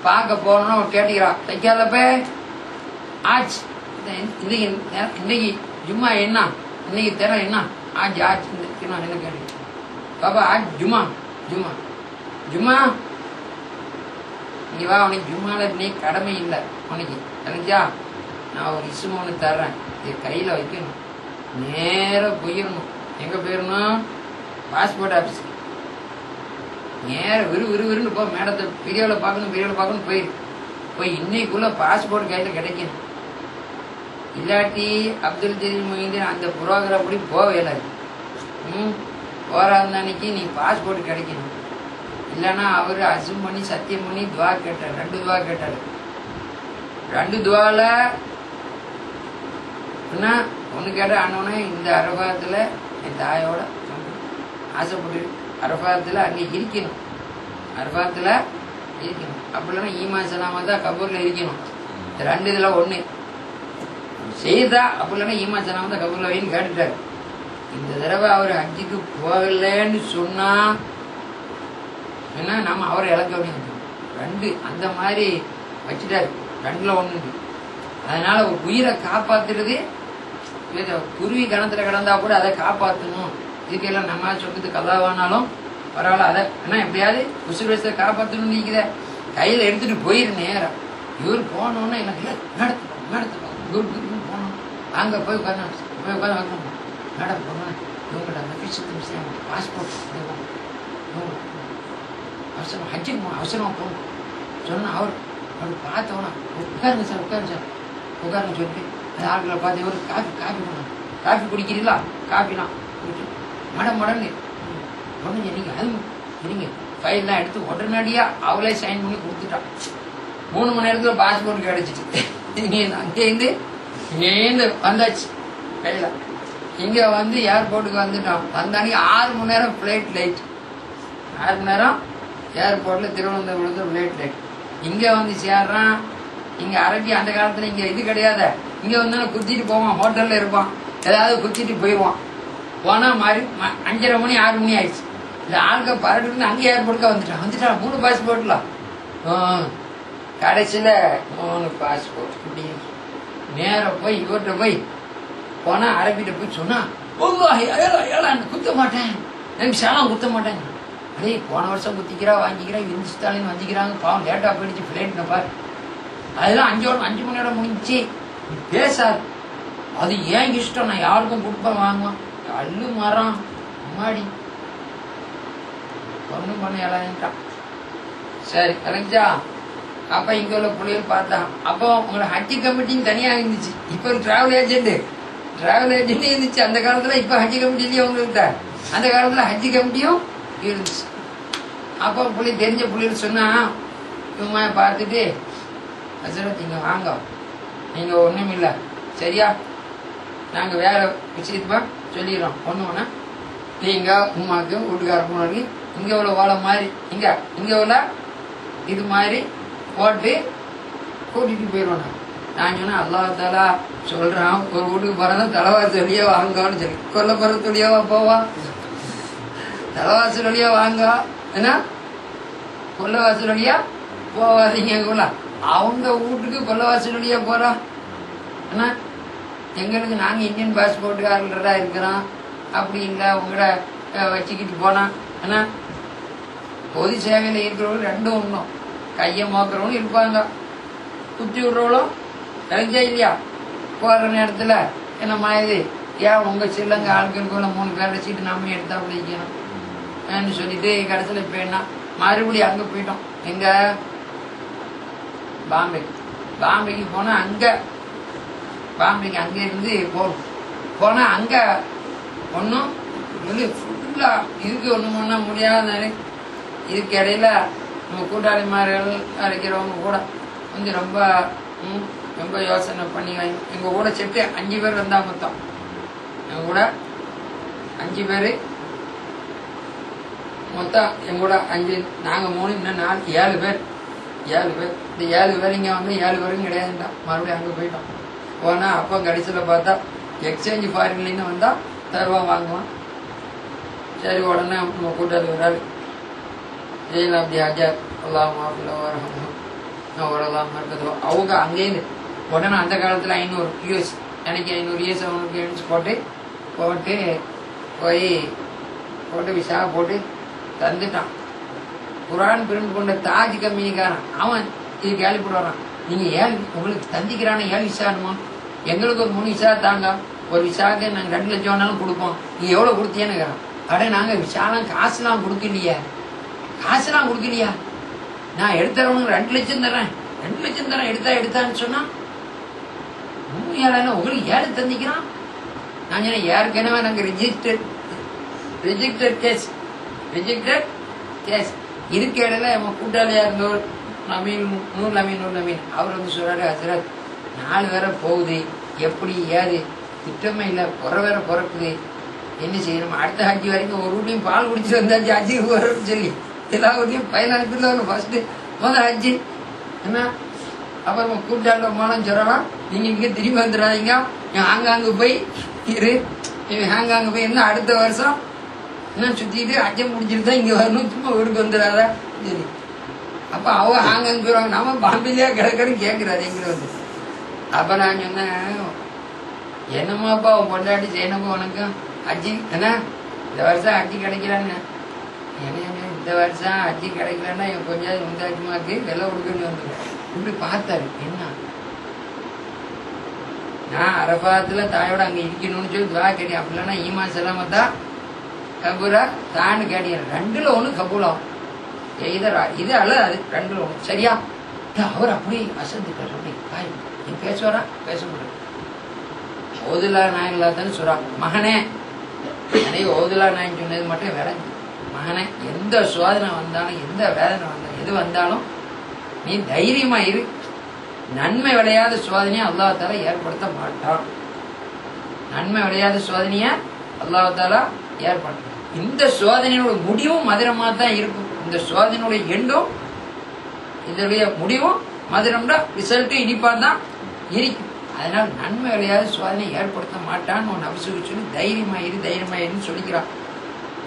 Speaker 1: பார்க்க போனோம்னா அவன் கேட்டுக்கிறா, தைக்காதப்ப ஆச்சு இன்னைக்கு ஜும்மா என்ன, இன்னைக்கு தெர என்ன ஆச்சு என்ன கேட்டு பாப்பா ஆச் ஜும்மா நீ வா, உனக்கு ஜும்மால நீ கடமை இல்லை உனக்கு நினைச்சா, நான் ஒரு இசும ஒன்று தர்றேன், இதை கையில் வைக்கணும், நேராக போயிடணும். எங்கே போயிடணும்? பாஸ்போர்ட் ஆஃபீஸுக்கு நேராக விறுவிறுன்னு போ. மேடத்தை பெரியவளை பார்க்கணும் போய் இன்னைக்குள்ள பாஸ்போர்ட் கையில் கிடைக்கணும். இல்லாட்டி அப்துல் ஜலீல் மொஹிதீன் அந்த புரோகிராம் அப்படி போவேல. போறாத அன்னைக்கு நீ பாஸ்போர்ட் கிடைக்கணும். இல்லைன்னா அவர் அசும் பண்ணி சத்தியம் பண்ணி துவா கேட்டார், 2 துவா கேட்டார். 2 துவால ஒன்று கேட்ட அண்ணனே இந்த அரபாத்தில் என் தாயோட ஆசைப்பட்டு அரபாத்தில் அங்கே இருக்கணும், அப்படி இல்லைன்னா ஈமா சலாமா தான் கபூரில் இருக்கணும். இந்த 2 இதில் ஒன்று செய்தா, அப்படி இல்லைன்னா ஈமா சலாமா தான் கபூரில் வைன்னு கேட்டுட்டார். இந்த தடவை அவர் ஹஜ்ஜுக்கு போகலன்னு சொன்னா ஏன்னா நம்ம அவரை இழக்க வேண்டியது. 2 அந்த மாதிரி வச்சுட்டாரு, 2ல் 1. அதனால ஒரு உயிரை காப்பாத்துறது, குருவி கணத்துல கிடந்தா கூட அதை காப்பாற்றணும். இதுக்கெல்லாம் நம்ம சொல்றது கதாவானாலும் பரவாயில்ல, அதை ஏன்னா எப்படியாவது உசுரத்தை காப்பாற்றணும்னு நீக்குத கையில் எடுத்துட்டு போயிரு நேரம். இவர் போனோன்னு எனக்கு நடத்து போனோம், அங்கே போய் உட்காந்து வைக்கணும். மேடம் போனோம் இவங்கள்ட்ட பாஸ்போர்ட் அவசரம் ஹஜ்ஜுக்கு அவசரமாக போகணும் சொன்னா அவர் பார்த்தோன்னா உட்காருங்க சார் சொல்லிட்டு அந்த ஆட்களை பார்த்து இவர் காஃபி பண்ணணும், காஃபி குடிக்கிறீங்களா? காஃபிலாம் குடிச்சு மடன்னு உடனே நீங்கள் ஃபைல்லாம் எடுத்து உடனடியாக அவளே சைன் பண்ணி கொடுத்துட்டான். 3 மணி நேரத்தில் பாஸ்போர்ட் கிடைச்சிட்டு இங்கேருந்து வந்தாச்சு கையில். இங்கே வந்து ஏர்போர்ட்டுக்கு வந்துட்டோம். வந்தானே 6 மணி நேரம் ஃப்ளைட் லைட், 6 மணி நேரம் ஏர்போர்ட்டில் திருவனந்தபுரத்தில் ஃப்ளைட் லைட். இங்கே வந்து சேர்றான். இங்கே அரபி அந்த காலத்தில் இங்கே இது கிடையாது. இங்கே வந்து குத்திட்டு போவான், ஹோட்டலில் இருப்பான், ஏதாவது குத்திட்டு போயிடுவான். போனால் 5:30 மணி 6 மணி ஆயிடுச்சு. இந்த ஆளுக்க பரட்டு அங்கே ஏர்போர்ட்டுக்கு வந்துட்டான் 3 பாஸ்போர்ட்ல. கடைசியில் 3 பாஸ்போர்ட் இப்படி நேராக போய் இவர்கிட்ட போய் போனால் அரபிகிட்ட போய் சொன்னா ஏழான்னு குத்த மாட்டேன் எனக்கு விஷாலாம் குத்த மாட்டாங்க. அதே போன வருஷம் குத்திக்கிறா வாங்கிக்கிறா, இந்த ஸ்டாலின் வந்திக்கிறாங்க, பாவம் லேட்டாக போயிடுச்சு ஃப்ளைட்னு பாரு. அதெல்லாம் 5 மணி நேரம் முடிஞ்சிச்சு. பேசாது, அது ஏன் இஷ்டம், நான் யாருக்கும் கொடுப்பேன் வாங்குவேன். கல்லு மரம் அம்மாடி ஒன்றும் பண்ண இயலாதுட்டான். சரி கலைஞ்சா. அப்போ இங்கே உள்ள பிள்ளைகள் பார்த்தான். அப்போ உங்களை ஹஜ்ஜி கமிட்டின்னு தனியாக இருந்துச்சு. இப்போ ஒரு டிராவல் ஏஜென்ட்டு இருந்துச்சு அந்த காலத்தில். இப்போ ஹஜ்ஜி கமிட்டிலேயே உங்கள்கிட்ட அந்த காலத்தில் ஹஜ்ஜி கமிட்டியும் இருந்துச்சு. அப்போ பிள்ளை தெரிஞ்ச பிள்ளைகள் சொன்னா இவங்க பார்த்துட்டு, ஹசரத் இங்கே வாங்க, நீங்கள் ஒன்றும் இல்லை சரியா, நாங்கள் வேற விஷயத்துப்பா சொல்லிடுறோம். ஒன்று நீங்கள் உமாக்கு வீட்டுக்கார போனாரு இங்கே உள்ள ஓலை மாதிரி இங்கே உள்ள இது மாதிரி போட்டு கூட்டிகிட்டு போயிடுவோம். நான் சொன்னேன், அல்லாஹ் சொல்கிறான், ஒரு வீட்டுக்கு போகிறதா தலைவாசல் வழியாக வாங்கன்னு சொல்லி. கொல்லப்புறத்து வழியாவா போவா, தலைவாசல் வழியாக வாங்க, ஏன்னா கொல்லவாசல் வழியா போவாதீங்க கூட. அவங்க வீட்டுக்கு கொல்லவாசல் வழியா போகிறோம். ஏன்னா எங்களுக்கு நாங்கள் இந்தியன் பாஸ்போர்ட்டுக்காரர்களாக இருக்கிறோம். அப்படி இல்லை உங்களோட வச்சுக்கிட்டு போனா. ஏன்னா பொது சேவையில் இருக்கிறவங்க ரெண்டும் ஒன்றும், கையை மோக்கிறவங்களும் இருப்பாங்க, குத்தி விடுறவங்களும் கிடைச்சா இல்லையா. போகிற நேரத்தில் என்னம்மா இது ஏன் உங்கள் சில்லங்க ஆட்களுக்குள்ள 3 பேரை சீட்டு நம்ம எடுத்தா பிடிக்கணும் சொல்லிட்டு கடைசியில் இப்போ என்ன மறுபடியும் அங்கே போயிட்டோம். எங்க பாம்பேக்கு போனால் பாம்பேக்கு அங்கே இருந்து போனால் அங்கே ஒன்றும் ஃபுல்லாக இதுக்கு ஒன்றும் பண்ண முடியாத. இதுக்கு இடையில நம்ம கூட்டாளிமார்கள் அழைக்கிறவங்க கூட கொஞ்சம் ரொம்ப யோசனை பண்ணி எங்கள் கூட செட்டு 5 பேர் வந்தால் மொத்தம். எங்கள் கூட 5 பேர் மொத்தம். எங்க கூட 5, நாங்கள் 3, இன்னும் 4, 7 பேர். இந்த 7 பேர் இங்கே வந்து 7 பேரும் கிடையாதுட்டான். மறுபடியும் அங்கே போயிட்டோம். போனால் அப்போ கடைசியில் பார்த்தா எக்ஸ்சேஞ்ச் ஃபாரின்லேருந்து வந்தால் தருவான் வாங்குவான். சரி உடனே நம்ம கூட்டாளி வராது ஜெயிலா அப்படி ஆஜார் அல்லாஹ் மாஃபில் வரலாம் இருக்கிறதோ அவங்க அங்கேருந்து உடனே அந்த காலத்தில் 500 US எனக்கு 500 US அவனுக்கு எழுந்து போட்டு விசா போட்டு தந்துட்டான். குரான் பிரிண்ட் கொண்ட தாஜ் கம்பெனிக்காரன் அவன் இது கேள்விப்படுவான். நீங்கள் உங்களுக்கு தந்திக்கிறான 7 விசாணுமா, எங்களுக்கு ஒரு 3 விசா தாங்க, ஒரு விசாவுக்கு நாங்கள் 2 லட்சம் வேணாலும் கொடுப்போம், நீ எவ்வளோ கொடுத்தியேன்னு கேட்குறான். அடே நாங்கள் விசாலாம் காசுலாம் கொடுக்கலையா, நான் எடுத்துறவனுக்கு 2 லட்சம் தரேன், 2 லட்சம் தரேன், எடுத்தான்னு சொன்னா 3 ஏழை உங்களுக்கு 7 தந்திக்கிறான். நான் சொன்னேன் ஏற்கனவே நாங்கள் ரிஜெக்டட் கேஸ் இதுக்கு இடையில நம்ம கூட்டாளியா இருந்தவர் நூல் அமீன் அவர் வந்து சொல்றாரு, ஹசரத் 4 வேற போகுது, எப்படி ஏது திட்டமே இல்லை, வேற பிறக்குது, என்ன செய்யணும், அடுத்த ஹஜ்ஜி வரைக்கும் ஒரு வீட்லையும் பால் குடிச்சிட்டு வந்தாச்சு ஹஜ்ஜிக்கு போறோம்னு சொல்லி எல்லா வீட்லையும் 14 பேர்ல ஃபர்ஸ்ட் ஹஜ்ஜி என்ன. அப்புறம் கூட்டாள மூலம் சொல்லலாம், நீங்க இங்க திரும்பி வந்துடாதீங்க, ஹாங்காங்கு போய் ஹாங்காங்கு போய் என்ன அடுத்த வருஷம் இன்னும் சுத்திட்டு ஹஜ்ஜை முடிச்சுட்டு தான் இங்க வரணும், சும்மா ஊருக்கு வந்துடாதா சரி. அப்ப அவங்க ஹாங்காங் போயிடுவாங்க, நாம பாம்பேலியா கிடக்குன்னு கேட்கிறாரு எங்களை வந்து. அப்ப நான் சொன்னேன், என்னமாப்பா அவன் கொண்டாடி செய்யணுமா உனக்கு ஹஜ்ஜி என்ன, இந்த வருஷம் ஹஜ்ஜி கிடைக்கலான்னு. இந்த வருஷம் ஹஜ்ஜி கிடைக்கலன்னா என் கொஞ்சம் முந்தாச்சுமாக்கு வெள்ளை கொடுக்கணும்னு வந்துடும். இப்படி பார்த்தாரு, என்ன நான் அரபாத்துல தாயோட அங்க இருக்கணும்னு சொல்லி துவா கேட்டேன். அப்படி இல்லைன்னா ஈமா செல்லாமத்தா கபூரா தான்னு கேட்டீங்க, 2ல் 1 கபூலாகும். இது அல்ல அது 2ல் 1 சரியா. அவர் அப்படி அசந்துட்டார். அப்படி தாய் நீ பேசுவாரா பேச முடியாது. ஓதுலா நாயகலாத்தான்னு சொல்றா, மகனே எனக்கு ஓதுலா நாயன் சொன்னது மட்டும் வேலை. மகனே எந்த சோதனை வந்தாலும் எந்த வேதனை வந்தாலும் எது வந்தாலும் நீ தைரியமா இரு, நன்மை விளையாத சோதனையை அல்லாஹ் ஏற்படுத்த மாட்டான். நன்மை விளையாத சோதனைய அல்லாஹ் ஏற்படுத்த. இந்த சோதனையோட முடிவும் மதுரமா தான் இருக்கும். இந்த சோதனையுடைய எண்டும் இதனுடைய முடிவும் மதுரம்டா ரிசல்ட்டும் இனிப்பா தான் இருக்கும். அதனால நன்மை விளையாத சோதனை ஏற்படுத்த மாட்டான்னு ஒன்று அவசியம் சொல்லி தைரியமா இருன்னு சொல்லிக்கிறான்.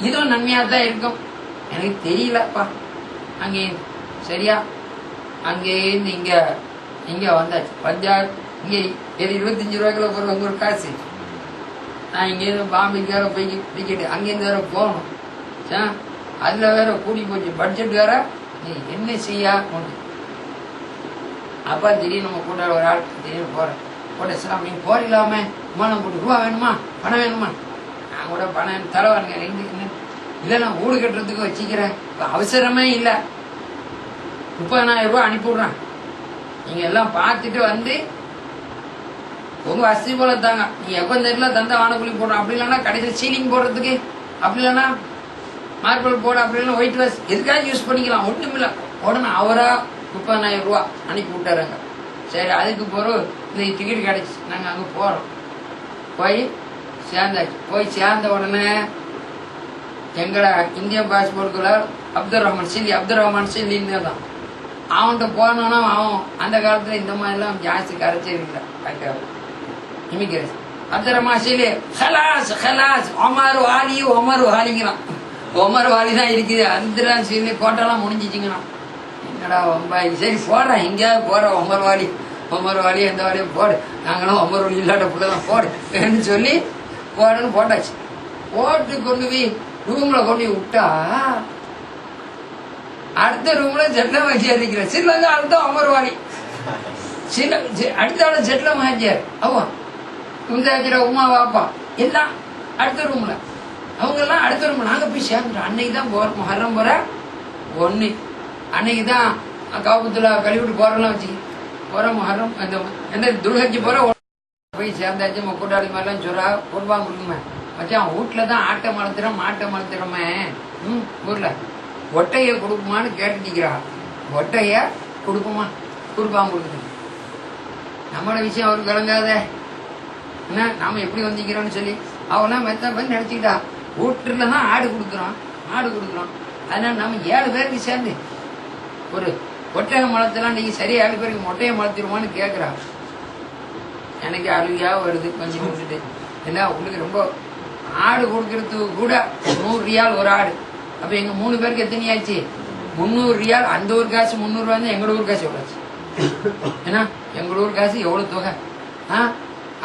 Speaker 1: இதுவும் நன்மையா தான் இருக்கும். எனக்கு தெரியலப்பா அங்கே சரியா. அங்கேருந்து இங்க வந்தாச்சு பஞ்சாப். இங்கே 25 ரூபாய்க்குள்ள போகிறவங்க ஒரு காசு. நான் இங்கேருந்து பாம்பேக்கு வேற போய் டிக்கெட்டு அங்கேருந்து வேற போகணும். அதுல வேற கூடி போச்சு, பட்ஜெட் வேற. நீ என்ன செய்யா ஒன்று. அப்பா திடீர்னு நம்ம கூட ஒரு ஆள் திடீர்னு போறேன் போட்டேன், நீங்க போறீங்களாமே விமானம் போட்டு, ரூபா வேணுமா பணம் வேணுமா? நான் கூட பணம் தரவாருங்க, இல்லை நான் வீடு கட்டுறதுக்கு வச்சுக்கிறேன், அவசரமே இல்லை, 30,000 ரூபா அனுப்பி விடுறேன், நீங்க எல்லாம் பார்த்துட்டு வந்து உங்க வசதி போல தாங்க, நீங்க எப்ப தெரியல தந்தா வானக்குழி போடுறோம், அப்படி இல்லைன்னா கடைசியில் சீலிங் போடுறதுக்கு, அப்படி இல்லைன்னா மார்பிள் போட, அப்படி இல்லைன்னா ஒயிட் வாஷ் எதுக்காக யூஸ் பண்ணிக்கலாம், ஒன்றும் இல்லை. உடனே அவரா 30,000 ரூபா அனுப்பி விட்டாருங்க. சரி, அதுக்கு பிறகு இந்த டிக்கெட் கிடைச்சி நாங்கள் அங்கே போகிறோம். போய் சேர்ந்தாச்சு. போய் சேர்ந்த உடனே எங்களை இந்தியன் பாஸ்போர்ட்டுக்குள்ள அப்துல் ரஹ்மான் சில்லின்னு தான். அவன்கிட்ட போனோன்னா அவன் அந்த காலத்தில் இந்த மாதிரிலாம் ஜாஸ்தி கரைச்சிருக்கல. இமிகிரேஷன் அப்துல் ரஹ்மான் சில்லி ஹலாஸ் ஒமர் வாலிங்கிறான். ஒமர் வாலி தான் இருக்குது, அந்த சில்லி கோட்டெல்லாம் முடிஞ்சிச்சுங்கண்ணா. என்னடா ஒம்பாய், சரி போடுறேன், எங்கேயாவது போடுறேன், ஒமர் வாலி எந்த வாலியும் போடு, நாங்களும் ஒமர் வழி இல்லாட்ட பிள்ளைதான் போடுன்னு சொல்லி போடுன்னு போட்டாச்சு. போட்டு கொண்டு போய் ரூம்ல கொண்டு போய் விட்டா அடுத்த ரூம்ல செட்ல மகிழ்ச்சியார் சிறிலங்கா, அடுத்த ஒமர் வாலி அடுத்த ஆளு செட்ல மகிழ்ச்சியார், அவா இந்த உமா வாப்பா எல்லாம் அடுத்த ரூம்ல, அவங்க எல்லாம் அடுத்த ரூம்ல. நாங்க போய் சேர்ந்துட்டோம். அன்னைக்கு தான் போறோம், மஹர்ரம் போற 1 அன்னைக்கு தான் காபத்துல கழிவிட்டு போறோம்லாம் வச்சு போறோம். மஹர்ரம் எந்த துல்ஹஜ் போற போய் சேர்ந்தாச்சு. கூட்டாளி மாதிரிலாம் சொல்றா கொடுப்பாங்க கொடுக்குமே மச்சான், வீட்டுல தான் ஆட்டை மலர்த்துறோம் மாட்டை மலர்த்துறோமே, ஊர்ல ஒட்டைய கொடுக்குமான்னு கேட்டுக்கிறா. ஒட்டைய கொடுப்பாங்க கொடுக்குது. நம்மளோட விஷயம் அவருக்கு விளங்காத என்ன, நாம எப்படி வந்திக்கிறோம்னு சொல்லி அவெல்லாம் மெத்த போய் நினைச்சுக்கிட்டா. வீட்டுல தான் ஆடு கொடுக்குறோம். அதனால நம்ம 7 பேருக்கு சேர்ந்து ஒரு ஒட்டகம் மலர்த்தலாம், நீங்க சரியா 7 பேருக்கு மொட்டையை மலர்த்திடுவான்னு கேட்கிறா. எனக்கு அழுவியா வருது கொஞ்சம் விட்டுட்டு. ஏன்னா உங்களுக்கு ரொம்ப ஆடு கொடுக்கறதுக்கு கூட 100 ரியால் ஒரு ஆடு. அப்ப எங்க 3 பேருக்கு எத்தனையாச்சு 300 ரியால். அந்த ஊர் காசு 300 ரூபா இருந்தா எங்களோட ஊர் காசு எவ்வளவு? ஏன்னா எங்களோட ஊர் காசு எவ்வளவு தொகை?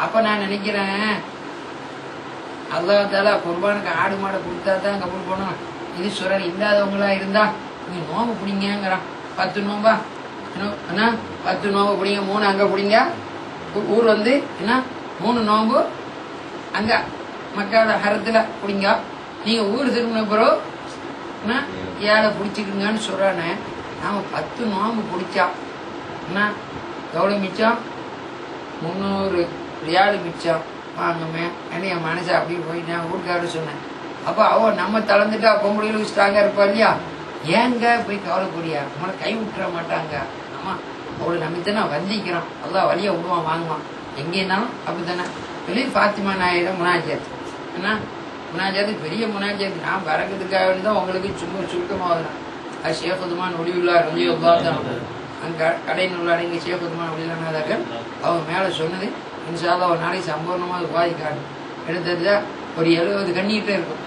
Speaker 1: அப்ப நான் நினைக்கிறேன் அல்லாஹ் தஆலா குர்பானுக்கு ஆடு மாடை கொடுத்தா தான் கபூல் பண்ணும். இது சொல்ற இல்லாதவங்களா இருந்தா நீ நோம்பு பிடிங்கிறான். 10 நோம்பா என்ன 10 நோம்பு பிடிங்க, 3 அங்க பிடிங்க. ஊர் வந்து என்ன 3 நோம்பு அங்க மக்களோட ஹரத்துல பிடிங்க. நீங்க ஊர் திரும்பின பிறகு என்ன 7 பிடிச்சிக்குங்கன்னு சொல்றானே. நாம 10 நோம்பு பிடிச்சா என்ன எவ்வளவு மிச்சம்? 300 ரியாலு மிச்சம். வாங்கமே என்ன என் மனசை அப்படி போயிட்டேன். வீட்டுக்காரு சொன்னேன். அப்ப அவ நம்ம தளர்ந்துட்டா பொம்பளைகளுக்கு ஸ்ட்ராங்கா இருப்பா இல்லையா? ஏங்க போய் கவலைப்படியா, நம்மளை கை விட்டுற மாட்டாங்க. ஆமா, அவளை நம்பித்தானே வந்திக்கிறோம். அல்லாஹ் வழியா விடுவான் வாங்குவான். எங்கே இருந்தாலும் அப்படித்தானே. வெளியே பாத்திமா நாயிடம் முனாஜாத் என்ன முனாஜாத்து பெரிய முனாஜாத்து. நான் பறக்கிறதுக்காக தான் உங்களுக்கு சுருக்கமாகலாம். அது ஷேக் உதுமான் ஒளியுள்ளா தான் அங்க கடையில் உள்ள அடங்கி ஷேக் உதுமான் ஒளியிலானாதார்கள் அவங்க மேல சொன்னது. இன்ஷால்லா ஒரு நாளைக்கு சம்பூர்ணமாக உபாதிக்காடு எடுத்ததுல ஒரு 70 கண்ணிகிட்ட இருக்கும்.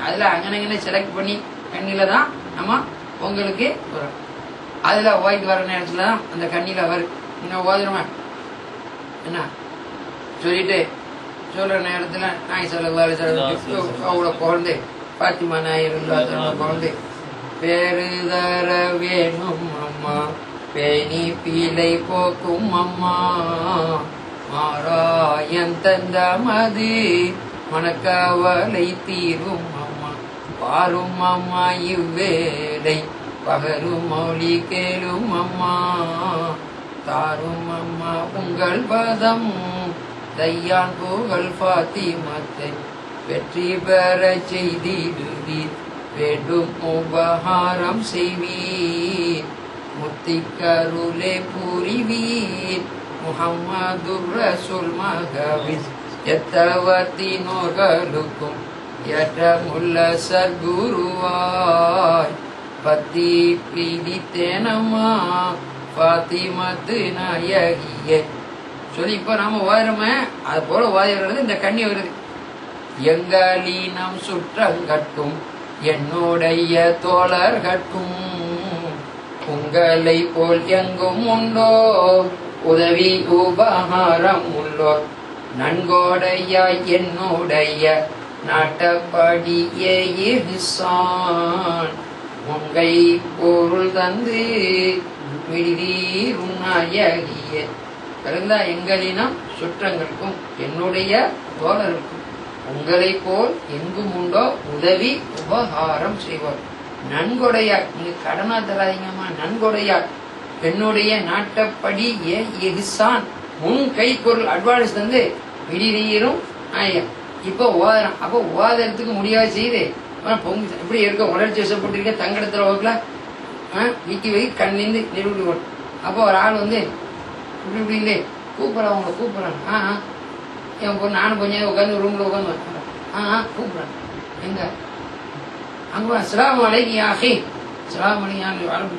Speaker 1: அதுல அங்கனங்கன்னு செலக்ட் பண்ணி கண்ணில தான் நம்ம உங்களுக்கு வரும். அதுல ஓய்ட்டு வர நேரத்துல தான் அந்த கண்ணில வரும். இன்னும் ஓதுறோமா என்ன சொல்லிட்டு சொல்ற நேரத்துல நாய் சொல்லலாம் அவ்வளோ குழந்தை பாத்திமா நாயர் குழந்தை பேரு தர வேணும் அம்மா, பேணி பீலை போக்கும் அம்மா, மாறாயன் தந்த மது மனக்கவலை தீரும் அம்மா, பாரும் அம்மா இவ்வேளை பகரும் மொழி கேளும் அம்மா, தாரும் அம்மா உங்கள் பதம் தையான் புகழ் பாத்திமத்தை வெற்றி பெற செய்திடுவீர், வேண்டும் உபகாரம் செய்வீர், முத்திக்கருளே புரிவீர், முஹம்மதுர் ரசூல் மகவிஸ் எத்தவத்தினோர்களுக்கும் ஏற்றமுள்ள சர்க்குருவாய் பத்தி பிடித்தேனம்மா பாத்திமத்து நாயகியே சொல்லி இப்ப நாம ஓதுறோமே அது போல ஓதுறது இந்த கண்ணி வருது. எங்களீனம் சுற்றங்கட்டும் என்னுடைய தோழர்கட்கும் உங்களை போல் எங்கும் உண்டோ உதவி உபகாரம் உள்ளோர், நன்கோடையாய் என்னுடைய நாட்டப்படியே இஹ்சான் உங்கை பொருள் தந்து விடுதீரும் நாயகிய பிறந்தா எங்களினம் சுற்றங்களுக்கும் என்னுடைய தோழருக்கும் உங்களை போல் எங்கும் உண்டோ உதவி உபகாரம் செய்வார். நன்கொடையார், நீங்க கடனா தராதீங்கம்மா, நன்கொடையார் என்னுடைய நாட்டப்படி இஹ்சான் முன் கை பொருள் அட்வான்ஸ் தந்து விடுதீரும் நாய. இப்போ ஓதுறான், அப்போ ஓதுறதுக்கு முடியாது செய்யுது. பொங்கு எப்படி இருக்க உடற்சி வசப்பட்டிருக்க தங்கடத்துல வகுப்புல விக்கி வை கண்ணிந்து நிறுவனி போடும். அப்போ ஒரு ஆள் வந்து இப்படி இப்படிங்களே கூப்பிட்றான், அவங்கள கூப்பிட்றாங்க. என் பொண்ணு நானும் கொஞ்சம் நேரம் உட்காந்து ரூம்ல உட்காந்து கூப்பிட்றான். எங்க அங்கே அஸ்ஸலாமு அலைக்கும் யா அஹி, அஸ்ஸலாமு அலைக்கும் அரபி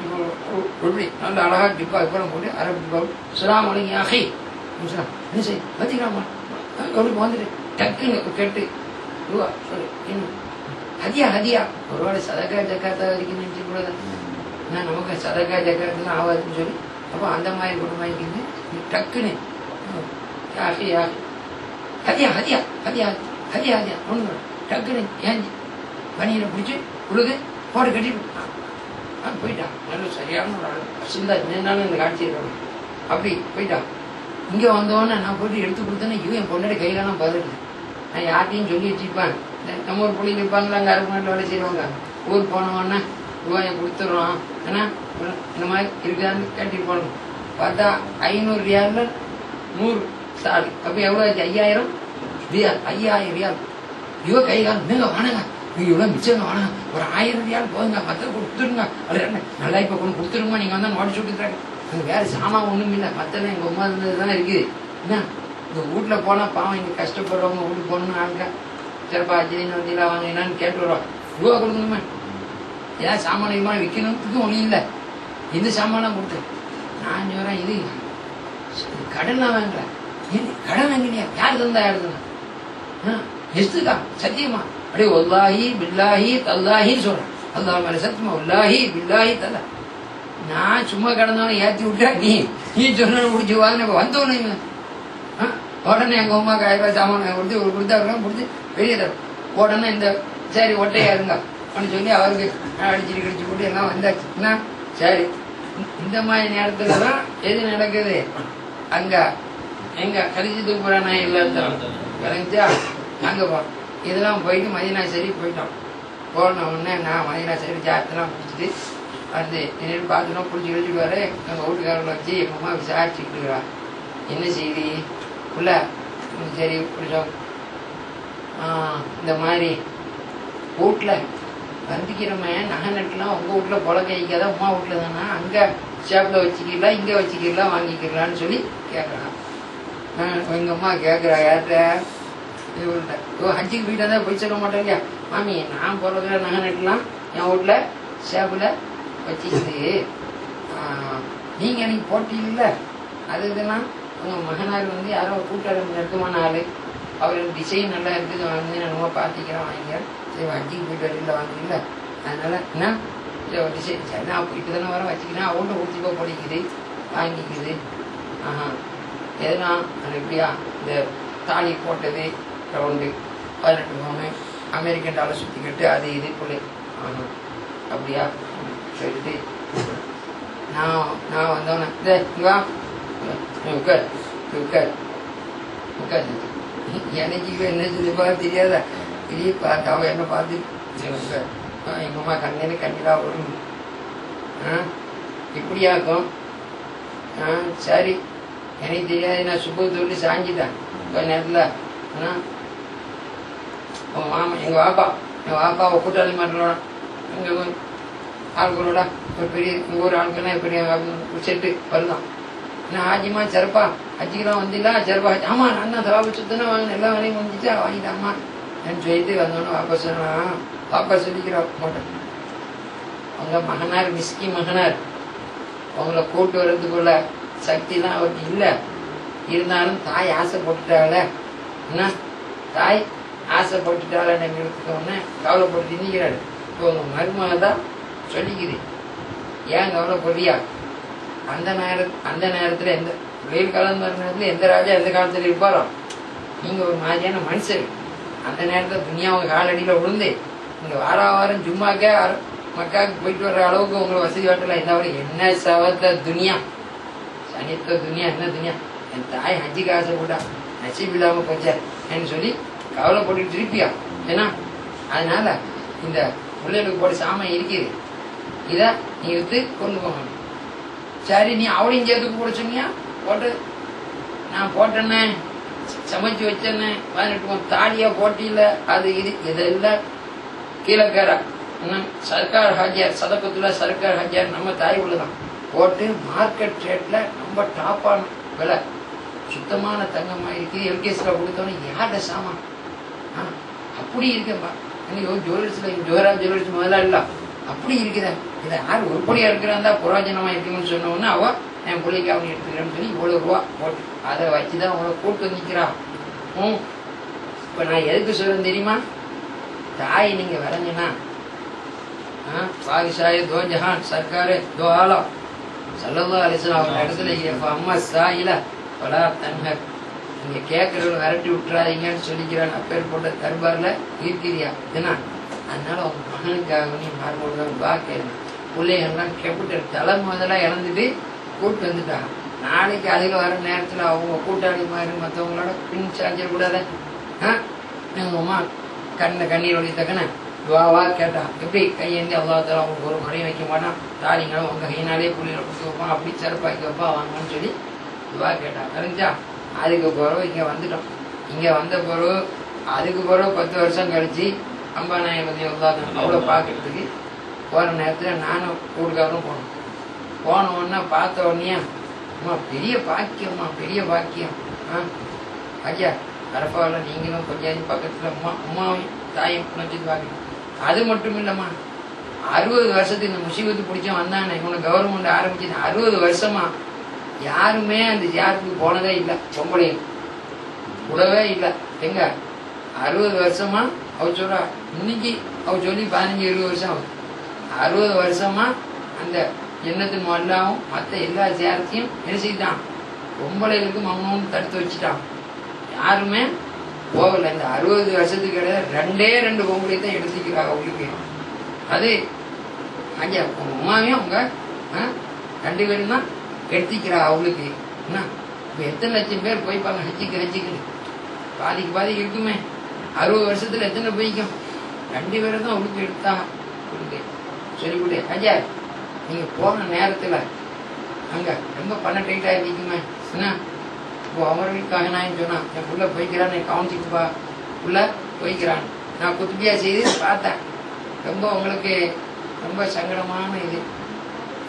Speaker 1: எப்படி நல்ல அழகா டிப்பா இப்போ போட்டு அரபி டிப்பா அஸ்ஸலாமு அலைக்கும் யா அஹி என்ன செய்ய வச்சுக்கலாமா அவனுக்கு வந்துட்டு டக்குன்னு கேட்டு ரூபா சொல்லு இன்னும் ஹதியா ஹதியா ஒருவேளை சதக்கா ஜக்காத்தா வரைக்கும் நினைச்சு கூடாது. நான் நமக்கு சதக்கா ஜக்காத்துலாம் ஆகாதுன்னு சொல்லி அப்போ அந்த மாதிரி கொண்டு வாங்கிக்கிட்டு நீ டக்குன்னு யாஹி யாஹி ஹதியா ஹதியா ஹதியா ஹதியா ஹதியா ஒன்று டக்குன்னு ஏஞ்சி பனியனை பிடிச்சி உழுது போட்டு கட்டிட்டு போயிட்டான். நல்ல சரியான ஒரு ஆள் சிந்தா நின்னாலும் இந்த காட்சி இருக்கணும். அப்படி போயிட்டான். இங்கே வந்தோடனே நான் போயிட்டு எடுத்து கொடுத்தேன்னா இவன் என் பொண்ணோட கையிலலாம் பதிலுது. நான் யார்ட்டையும் சொல்லி வச்சுப்பேன். நம்ம ஒரு பிள்ளைங்க இருப்பாங்களா அங்கே அரபு நாட்டில் வேலை செய்வாங்க. ஊருக்கு போனோன்னா ரூபாயை கொடுத்துட்றோம். ஏன்னா இந்த மாதிரி இருக்கான்னு கேட்டுட்டு போகணும். பார்த்தா 500 ரியால்ல 100 சாரி. அப்போ எவ்வளோ ஆச்சு? 5000 ரியால். 5000 ரியால். இவ கை கால் நீங்க வாணுங்க, நீங்க இவ்வளோ மிச்சங்க வாணுங்க, ஒரு 1000 ரியால் போதுங்க, மற்ற கொடுத்துருங்க. அது நல்லா இப்போ கொண்டு கொடுத்துருங்க, நீங்கள் வந்தால் நோட்டி சுட்டுறாங்க. அங்கே வேறு சாமான் ஒன்றும் இல்லை, மற்றெல்லாம் எங்கள் அம்மா இருந்தது தான் இருக்குது. என்ன இந்த வீட்டில் போனால் பாவம் இங்கே கஷ்டப்படுறவங்க வீட்டுக்கு போகணும்னு ஆளுங்க சிறப்பா ஜெயின்னு வந்தீங்களா வாங்க என்னான்னு கேட்டு வருவோம். ரூபா கொடுக்கணுமே, ஏதாவது சாமானியமாக விற்கணுத்துக்கும் ஒன்றும் இல்லை. இந்த சாமானாக கொடுத்து நான் சொல்கிறேன், இது கடன்லாம் வாங்கல, கடன் வாங்கினியா? யார் தந்தா யார் தந்தா? எஸ்துக்கா சத்தியமா? அப்படியே ஒல்லாஹி பில்லாஹி தல்லாஹின்னு சொல்கிறேன். அல்லா மேலே சத்தியமா ஒல்லாஹி பில்லாஹி தல்லா. நான் சும்மா கடந்தவனை ஏற்றி விட்டா நீ சொன்ன முடிச்சு வாங்க வந்தோன்னு உடனே எங்கள் அம்மாவுக்கு 1000 ரூபாய் சாமான கொடுத்து ஒரு கொடுத்தாருலாம் கொடுத்து வெளியே தரும். உடனே இந்த சரி ஒட்டையா இருங்க அப்படின்னு சொல்லி அவருக்கு அடிச்சுட்டு கடிச்சு போட்டு எல்லாம் வந்தாச்சுன்னா சரி. இந்த மாதிரி நேரத்தில் தான் எது நடக்குது? அங்கே எங்க கலிஜத்துக்கு போகிற நான் எல்லாத்தான் விளங்கிச்சா அங்கே போ. இதெல்லாம் போயிட்டு மதினா சரி போயிட்டோம். போன உடனே நான் மதினா சரி ஜாத்தெல்லாம் பிடிச்சிட்டு வந்து என்னென்னு பார்த்துட்டோம். பிடிச்சி கழிச்சுட்டு வர எங்கள் வீட்டுக்காரங்களை வச்சு எங்கள் அம்மா விசாரிச்சுக்கிட்டு இருக்கிறா. என்ன செய்தி உள்ள சரி பிடிச்சோம். இந்த மாதிரி வீட்டில் வந்துக்கிறோமே நகை நட்டுலாம் உங்கள் வீட்டில் புழக்க வைக்காத அம்மா வீட்டில் தானே, அங்கே ஷாப்பில் வச்சுக்கலாம் இங்கே வச்சுக்கலாம் வாங்கிக்கலான்னு சொல்லி கேட்குறான். எங்கள் அம்மா கேட்குறா யார்கிட்ட? இவள்கிட்ட. ஹஜ்ஜுக்கு போயிட்டு தான் போய் சொல்ல மாட்டேங்க மாமி, நான் பிறகுற நகை நட்டுலாம் என் வீட்டில் ஷாப்பில் வச்சுக்கிது. நீங்கள் அன்றைக்கி போட்டீங்கல்ல அது இதெல்லாம் உங்கள் மகனார் வந்து யாரோ கூட்டாளர் நெருக்கமான ஆள், அவர் டிசைன் நல்லா இருக்குது வாங்கி நம்ம பார்த்திக்கிறோம் வாங்கிக்கிறேன். சரி வண்டிக்கு போயிட்டு வரல வாங்கிக்கல, அதனால என்ன டிசைன் சரி நான் போயிட்டு தானே வர வச்சுக்கிறேன். அவங்கள்ட்ட ஊற்றிப்போ படிக்குது வாங்கிக்குது. எதுனா அது எப்படியா இந்த தாலி போட்டது ரவுண்டு 18 பவுன் அமெரிக்கன் டாலர் சுற்றிக்கிட்டு அது இது பிள்ளை அப்படியா சொல்லிட்டு நான் வந்தோன்னே இவா உட்கார் உட்கார் உட்கார். எனக்கு இவன் என்ன சொல்லிப்பா தெரியாதா? பெரிய பார்த்து அவன் என்ன பார்த்து உட்கார். எங்கள் அம்மா கண்ணேன்னு கண்ணிலாக வரும். இப்படியாக்கும். சரி எனக்கு தெரியாது, நான் சுப்பு சொல்லி சாஞ்சிட்டேன் கொஞ்ச நேரத்தில். உன் மாமா எங்கள் வாப்பாவை கூட்டாளி மாட்டோட எங்கள் ஆட்களோட ஒரு பெரிய எங்கள் ஊர் ஆட்கள்லாம் பெரிய செட்டு வருதான். நான் ஆஜிமா சிறப்பா அஜிக்கெல்லாம் வந்தில்லா சிறப்பா ஆமாம் நான் தான் சவாபு சுத்தனா வாங்கினேன், எல்லா வேலையும் முடிஞ்சிச்சா வாங்கிட்டாம்மா என்று சொல்லிட்டு வந்தோன்னு வாப்பா சொன்னான். வாப்பா சொல்லிக்கிறா மாட்டேன். அவங்க மகனார் மிஸ்கி மகனார், அவங்கள கூட்டு வர்றதுக்குள்ள சக்திலாம் அவருக்கு இல்லை. இருந்தாலும் தாய் ஆசைப்பட்டுட்டால என்ன, தாய் ஆசைப்பட்டுட்டாளன்னு உடனே கவலைப்பட்டு திணிக்கிறாரு. இப்போ உங்க மருமக தான் சொல்லிக்குது, ஏன் கவலைப்படுறியா? அந்த நேரத்தில் எந்த வெயில் காலம் வர நேரத்தில் எந்த ராஜா எந்த காலத்தில் இருப்பாரோ, நீங்கள் ஒரு மாதிரியான மனுஷர் அந்த நேரத்தில் துனியாவை காலடியில் விழுந்து இங்கே வாரம் சும்மாக்கே மக்காவுக்கு போயிட்டு வர்ற அளவுக்கு உங்களை வசதி வாட்டலாம் என்ன என்ன சவத்த துனியா சனித்த துனியா என்ன துனியா என் தாய் ஹஜ்ஜிக்கு ஆசைப்பட்டா நசீப் இல்லாமல் போச்சார் என்று சொல்லி கவலைப்பட்டு திருப்பியா ஏன்னா அதனால இந்த பிள்ளைகளுக்கு போட்டு சாமான் இருக்குது இதை நீ எடுத்து கொண்டு போகணும். சரி நீ அவளையும் சேர்த்துக்கு போட சொன்னியா போட்டு நான் போட்டேன்னே சமைச்சு வச்சேன்னு 18 தாலியா போட்டியில அது இது இதெல்லாம் கீழக்காரா சர்க்கார் ஹாஜியார் சதக்கத்துல சர்க்கார் ஹாஜியார் நம்ம தாய் உள்ளதான் போட்டு மார்க்கெட் ரேட்ல ரொம்ப டாப்பான விலை சுத்தமான தங்கமா இருக்கு. எல்கேஸ்ல கொடுத்தோன்னு யார்ட சாமான் அப்படி இருக்கேப்பா ஜுவல்லர்ஸ்ல ஜோரா ஜுவல்லர்ஸ் முதல்ல இல்ல அப்படி இருக்குதா இதை யார் உருப்படியா இருக்கிறாந்தா புரோஜனமா இருக்குன்னு சொன்னோன்னு அவ என் பிள்ளைக்கு அவனை எடுத்துக்கிறேன்னு சொல்லி இவ்வளவு ரூபா போட்டு அதை வச்சுதான் அவளை கூட்டு நிற்கிறான். இப்ப நான் எதுக்கு சொல்றேன் தெரியுமா? தாய் நீங்க வரைஞ்சுன்னா பாகிஷாய தோ ஜஹான் சர்க்காரு தோ ஆலம் சல்லல்லாஹு அலைஹி வஸல்லம் அவங்க இடத்துல அம்மா சாயில பலா தன்ஹர் நீங்க கேட்கறவங்க விரட்டி விட்டுறாதீங்கன்னு சொல்லிக்கிறான். அப்பேர் போட்ட தர்பார்ல இருக்கிறியா ஏன்னா அதனால அவங்க மகனுக்காக நீ மாறுபடுதான் பாக்கணும். பிள்ளைகள்லாம் கேபிட்டல் தலை முதல்ல இறந்துட்டு கூப்பிட்டு வந்துட்டாங்க. நாளைக்கு அதில் வர நேரத்தில் அவங்க கூட்டாளி மாதிரி மற்றவங்களோட பின் சார்ஜர் கூடாத எங்கள் அம்மா கண்ணீர் ஒளி தக்கன துவாவா கேட்டான். எப்படி கையேந்தி அல்லாத்தால அவங்களுக்கு ஒரு முறையும் வைக்க மாட்டான். தாலிங்களும் உங்க கையினாலே புள்ளியில் கொடுத்து வைப்பான். அப்படி சிறப்பாக்கி வைப்பா வாங்கன்னு சொல்லி துவா கேட்டான். தெரிஞ்சா அதுக்கு பிறகு இங்கே வந்துட்டோம். இங்கே வந்த பிறகு அதுக்கு பிறகு 10 வருஷம் கழிச்சு அம்பாநாயகி அவ்வளோ பார்க்கறதுக்கு போகிற நேரத்தில் நானும் கூடுகாரும் போனோம். போன உடனே பார்த்த உடனே அம்மா பெரிய பாக்கியம்மா பெரிய பாக்கியம். ஐயா அரப்பாவில் நீங்களும் கொஞ்சம் பக்கத்தில் அம்மாவையும் தாயும் வச்சு பார்க்கணும். அது மட்டும் இல்லைம்மா 60 வருஷத்துக்கு இந்த முசீபத்து பிடிச்சோம் வந்தானே இவனை கவர்மெண்ட் ஆரம்பிச்சு 60 வருஷமா யாருமே அந்த ஜியாரத்துக்கு போனதே இல்லை. பொம்பளையும் கூடவே இல்லை. எங்க 60 வருஷமா அவ சொல்றா. இன்னைக்கு அவ சொல்லி 15-20 வருஷம் ஆகுது. 60 வருஷமா அந்த எண்ணத்தின் மல்லாவும் மற்ற எல்லா ஜியாரத்தையும் நினைச்சுக்கிட்டான். பொம்பளைகளுக்கு மம்மன்னு தடுத்து வச்சுட்டான். யாருமே போகல. இந்த 60 வருஷத்துக்கு இடையில 2 பொம்பளை தான் எடுத்துக்கிறாங்க அவங்களுக்கு. அது ஐயா உங்க அம்மாவையும் அவங்க 2 பேரும் தான் எடுத்துக்கிறா அவங்களுக்கு. என்ன இப்ப எத்தனை லட்சம் பேர் போய்ப்பாங்க ஹஜ்ஜிக்கு பாதிக்கு இருக்குமே. 60 வருஷத்துல எத்தனை போய்க்கும்? 2 பேரும் தான் அவளுக்கு எடுத்தா சொல்லிவிட்டு ஐயா நீங்க போன நேரத்துல அங்க ரொம்ப பண்ண டைட்டா இருக்குமே. என்ன இப்போ அவர்களுக்காக நான் சொன்னா என் புள்ள போய்க்கிறான் கவனிச்சுக்குப்பா புள்ள போய்க்கிறான். நான் குத்துபியா செய்து பார்த்தேன். ரொம்ப உங்களுக்கு ரொம்ப சங்கடமான இது.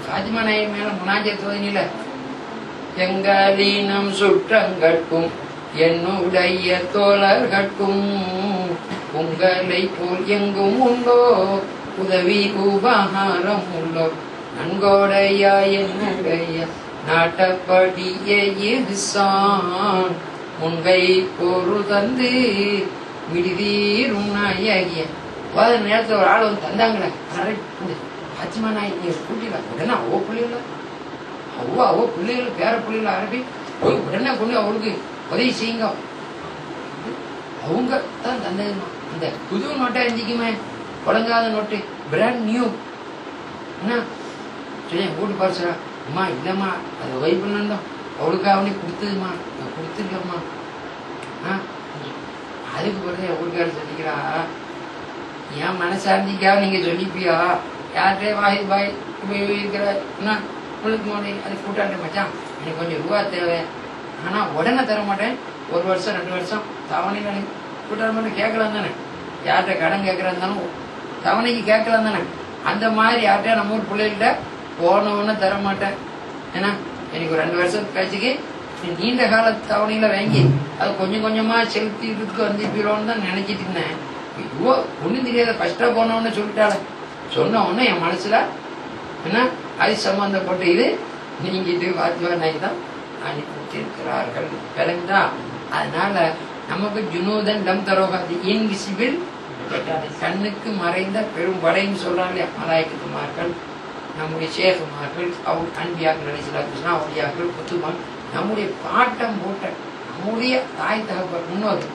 Speaker 1: ஃபாத்திமா நாயகி மேல முனாஜத் ஓதினில எங்களினம் சுற்றங்கட்கும் என்னுடைய தோழர்கட்கும் உங்களை போல் எங்கும் உண்டோ உதவி உபகாரம் உள்ளோ நன்கோடையா என்னுடைய நாட்டப்படியே இஹ்சான் முன்கை பொருள் தந்து விடுதீரும் நாயகிய நேரத்தில் ஒரு ஆள் வந்து தந்தாங்களே ஃபாத்திமா நாயகி நீங்க கூட்டில உடனே அவ பிள்ளைகள அவ பிள்ளைகள் பேர பிள்ளைகளை அரபி போய் உடனே கொண்டு அவளுக்கு உதவி செய்யுங்க. அவங்க தான் தந்ததுமா. அந்த புது நோட்டா இருந்துக்குமே புழங்காத நோட்டு பிராண்ட் நியூ என்ன சொல்லி கூட்டு பாருச்சா அம்மா இல்லம்மா அது ஒய்ஃப் பண்ணோம் அவளுக்கு அவனே கொடுத்ததுமா நான் கொடுத்துருக்கம்மா. அதுக்கு பிறகு அவளுக்காரு சொல்லிக்கிறா என் மனசார்ந்திக்காக நீங்க சொல்லிப்பியா யார்கிட்டே வாய் பாய் இருக்கிற என்ன உங்களுக்கு மோடி அது கூட்டாண்ட மச்சான் எனக்கு கொஞ்சம் ரூபா தேவை ஆனா உடனே தர மாட்டேன் 1 வருஷம் 2 வருஷம் தவணையில கூட்டாட மாட்டேன் கேட்கலாம் தானே. யார்கிட்ட கடன் கேட்கறாந்தாலும் தவணைக்கு கேட்கலாம் தானே. அந்த மாதிரி யார்கிட்ட நம்ம ஊர் பிள்ளைகிட்ட போனவொன்னு தர மாட்டேன். ஏன்னா எனக்கு ஒரு 2 வருஷம் கழிச்சுக்கு நீண்ட கால தவணையில வாங்கி அது கொஞ்சம் கொஞ்சமா செலுத்திட்டு வந்துப்பிடுவோன்னு தான் நினைச்சிட்டு இருந்தேன். ஐயோ ஒண்ணும் தெரியாத கஷ்டா போனவன்னு சொல்லிட்டால சொன்ன உடனே என் மனசுல என்ன அது சம்பந்தப்பட்ட இது நீங்கிட்டு ஃபாத்திமா நாயகி தான் அனுப்பிச்சிருக்கிறார்கள் விளங்குதா. அதனால நமக்கு ஜுனூதன் லம் தரோகாது இன்விசிபிள் கண்ணுக்கு மறைந்த பெரும் படைன்னு சொல்றாங்க இல்லையா மலாய்க்கத்துமார்கள் நம்முடைய சேகுமார்கள் அவர் அன்பியாக்கள் அலிஸ்லாத்துனா அவளியாக்கள் குத்துமான் நம்முடைய பாட்டம் போட்ட நம்முடைய தாய் தகப்ப முன்னோர்கள்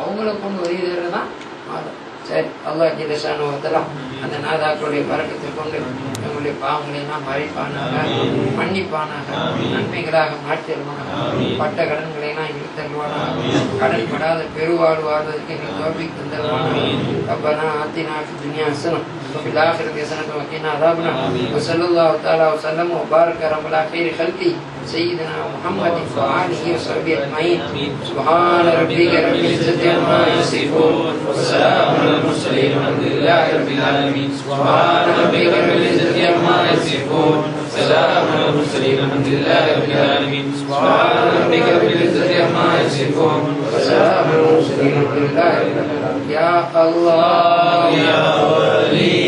Speaker 1: அவங்கள கொண்டு வருகிறது தான் மாதம். சரி, அல்லாஹ் ஜில்லஷானு வதஆலா அந்த நாதாக்களுடைய பரக்கத்தை கொண்டு எங்களுடைய பாவங்களை எல்லாம் மறைப்பானாக, மன்னிப்பானாக, நன்மைகளாக மாற்றிடுவானாக, பட்ட கடன்களை எல்லாம் இழுத்தருவானாக, கடன் படாத பெருவாழ்வு வாழ்வதற்கு எங்கள் தௌஃபீக் தந்தருவானாக. ரப்பனா ஆத்தினா ஃபித் துன்யா ஹஸனah وفي الآخرة حسنة وقنا عذاب النار وصلى الله تعالى وسلم وبارك على خير خلقه سيدنا محمد وآله وصحبه أجمعين. سبحان ربك رب العزة عما يصفون وسلام على المرسلين والحمد لله رب العالمين. سبحان ربك رب العزة عما يصفون وسلام على المرسلين والحمد لله رب العالمين. سبحان ربك رب العزة عما يصفون وسلام على المرسلين والحمد لله رب العالمين. يا الله يا ولي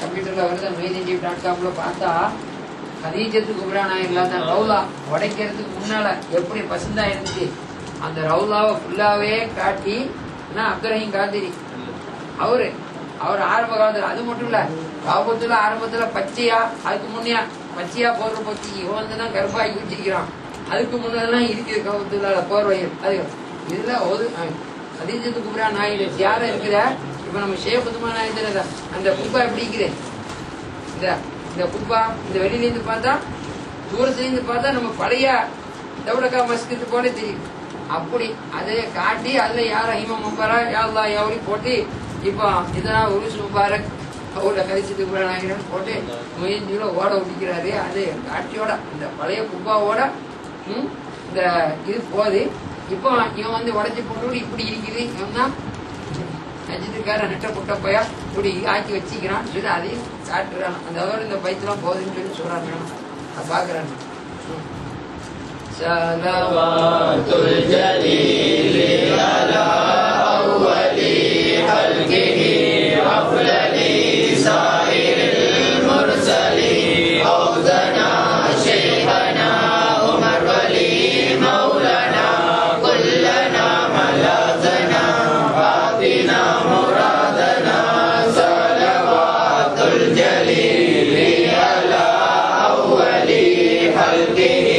Speaker 1: கம்ப்யூட்டர்ல வருது. மெய்தீன்.com பார்த்தா ஹதீஜத்து குப்ரா நாயகர் அந்த ரவுலா உடைக்கிறதுக்கு முன்னால எப்படி பசுந்தா இருந்துச்சு அந்த ரவுலாவை ஃபுல்லாவே காட்டி அப்துல் ரஹீம் காதிரி அவர் ஆரம்ப காலத்துல அது மட்டும் இல்ல காபத்துல ஆரம்பத்துல பச்சையா அதுக்கு முன்னையா பச்சையா போடுற பச்சி இவன் வந்துதான் கருப்பாக்கி வச்சிருக்கிறான். அதுக்கு முன்னெல்லாம் இருக்குது காபத்துல போர்வையில். அது இதுல ஒரு ஹதீஜத்து குப்ரா நாயகர் தியாரம் இருக்குற. இப்ப நம்ம ஷேக் உஸ்மான் நாயகர் அந்த குப்பா எப்படி இருக்குது, இந்த குப்பா இந்த வெளியில இருந்து பார்த்தா தூரத்துல இருந்து பார்த்தா நம்ம பழைய தௌலகா மஸ்ஜித் போல தெரியும். அப்படி அதை காட்டி அதுல யார இமாம் முபாரக் யா அல்லாஹ் யாவரி போட்டு இப்போ இதெல்லாம் உருஸ் முபாரக் அவரோட கரிசத்து கூட நாயகன் போட்டு முயற்சியோட ஓட விட்டிக்கிறாரு. அது காட்சியோட இந்த பழைய குப்பாவோட இந்த இது போகுது. இப்போ இவன் வந்து உடச்சி போட்டு இப்படி இருக்குது. இவன் தான் நட்சத்திரக்கார நெட்ட புட்ட போயா இப்படி ஆக்கி வச்சுக்கிறான் சொல்லி அதையும் காட்டுறான். அந்த இந்த பைத்தெல்லாம் போகுதுன்னு சொல்லி சொல்றாங்க. பாக்குறாங்க. சலவாத்துல் ஜலீலி அலா அவ்வலி ஹல்கிஹி அஃலலி சாயிரில் முர்சலி ஔதனா ஷைഖனா உமர் வலி மௌலனா குல்லனா மலாதனா பாத்தினா முராதனா சலவாத்துல் ஜலீலி அலா அவ்வலி ஹல்கிஹி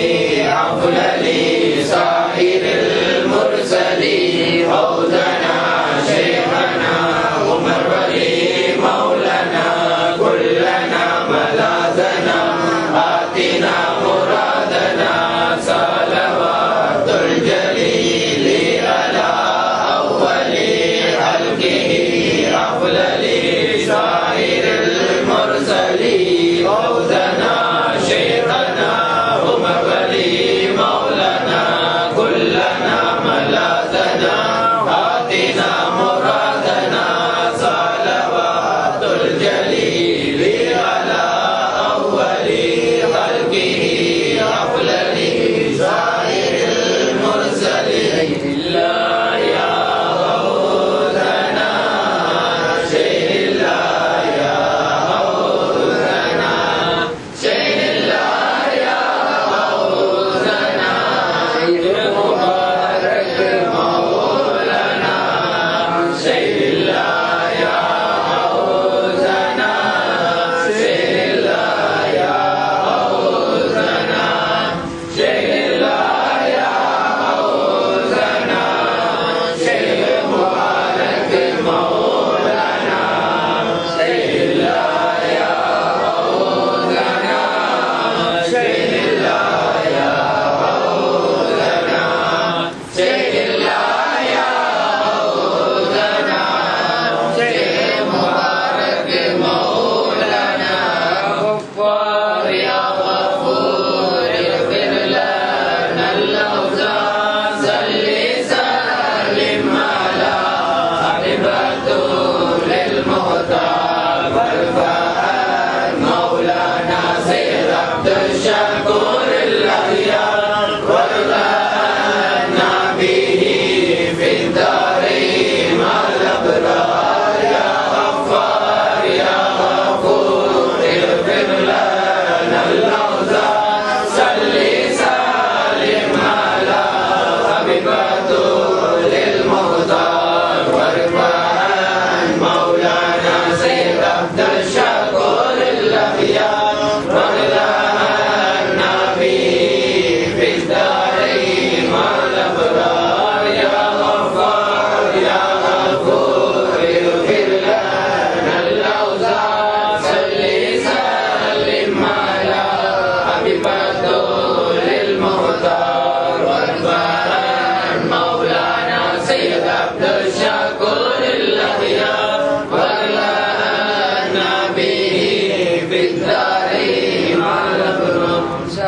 Speaker 1: أفللي سائر المرسلين عودنا شيخنا عمر ولي مولانا كلنا ملاذنا آتنا مرادنا صلوات الجليل على أول خلقه أفللي سائر المرسلين عودنا شيخنا عمر ولي مولانا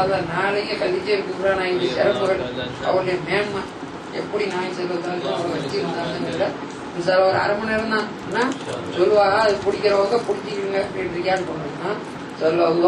Speaker 1: இன்ஷால்லா நாளைக்கு கல்லிச்சேரி குப்ரா நாயகி சிறப்புகள் அவருடைய மேன்மை எப்படி நாய் செல்வதாலும் அவங்க வச்சிருந்தாங்க இன்ஷால்லா ஒரு அரை மணி நேரம் தான் சொல்லுவாங்க. அது பிடிக்கிறவங்க பிடிச்சிக்கிங்க அப்படின்னு சொன்னா சொல்லலாம்.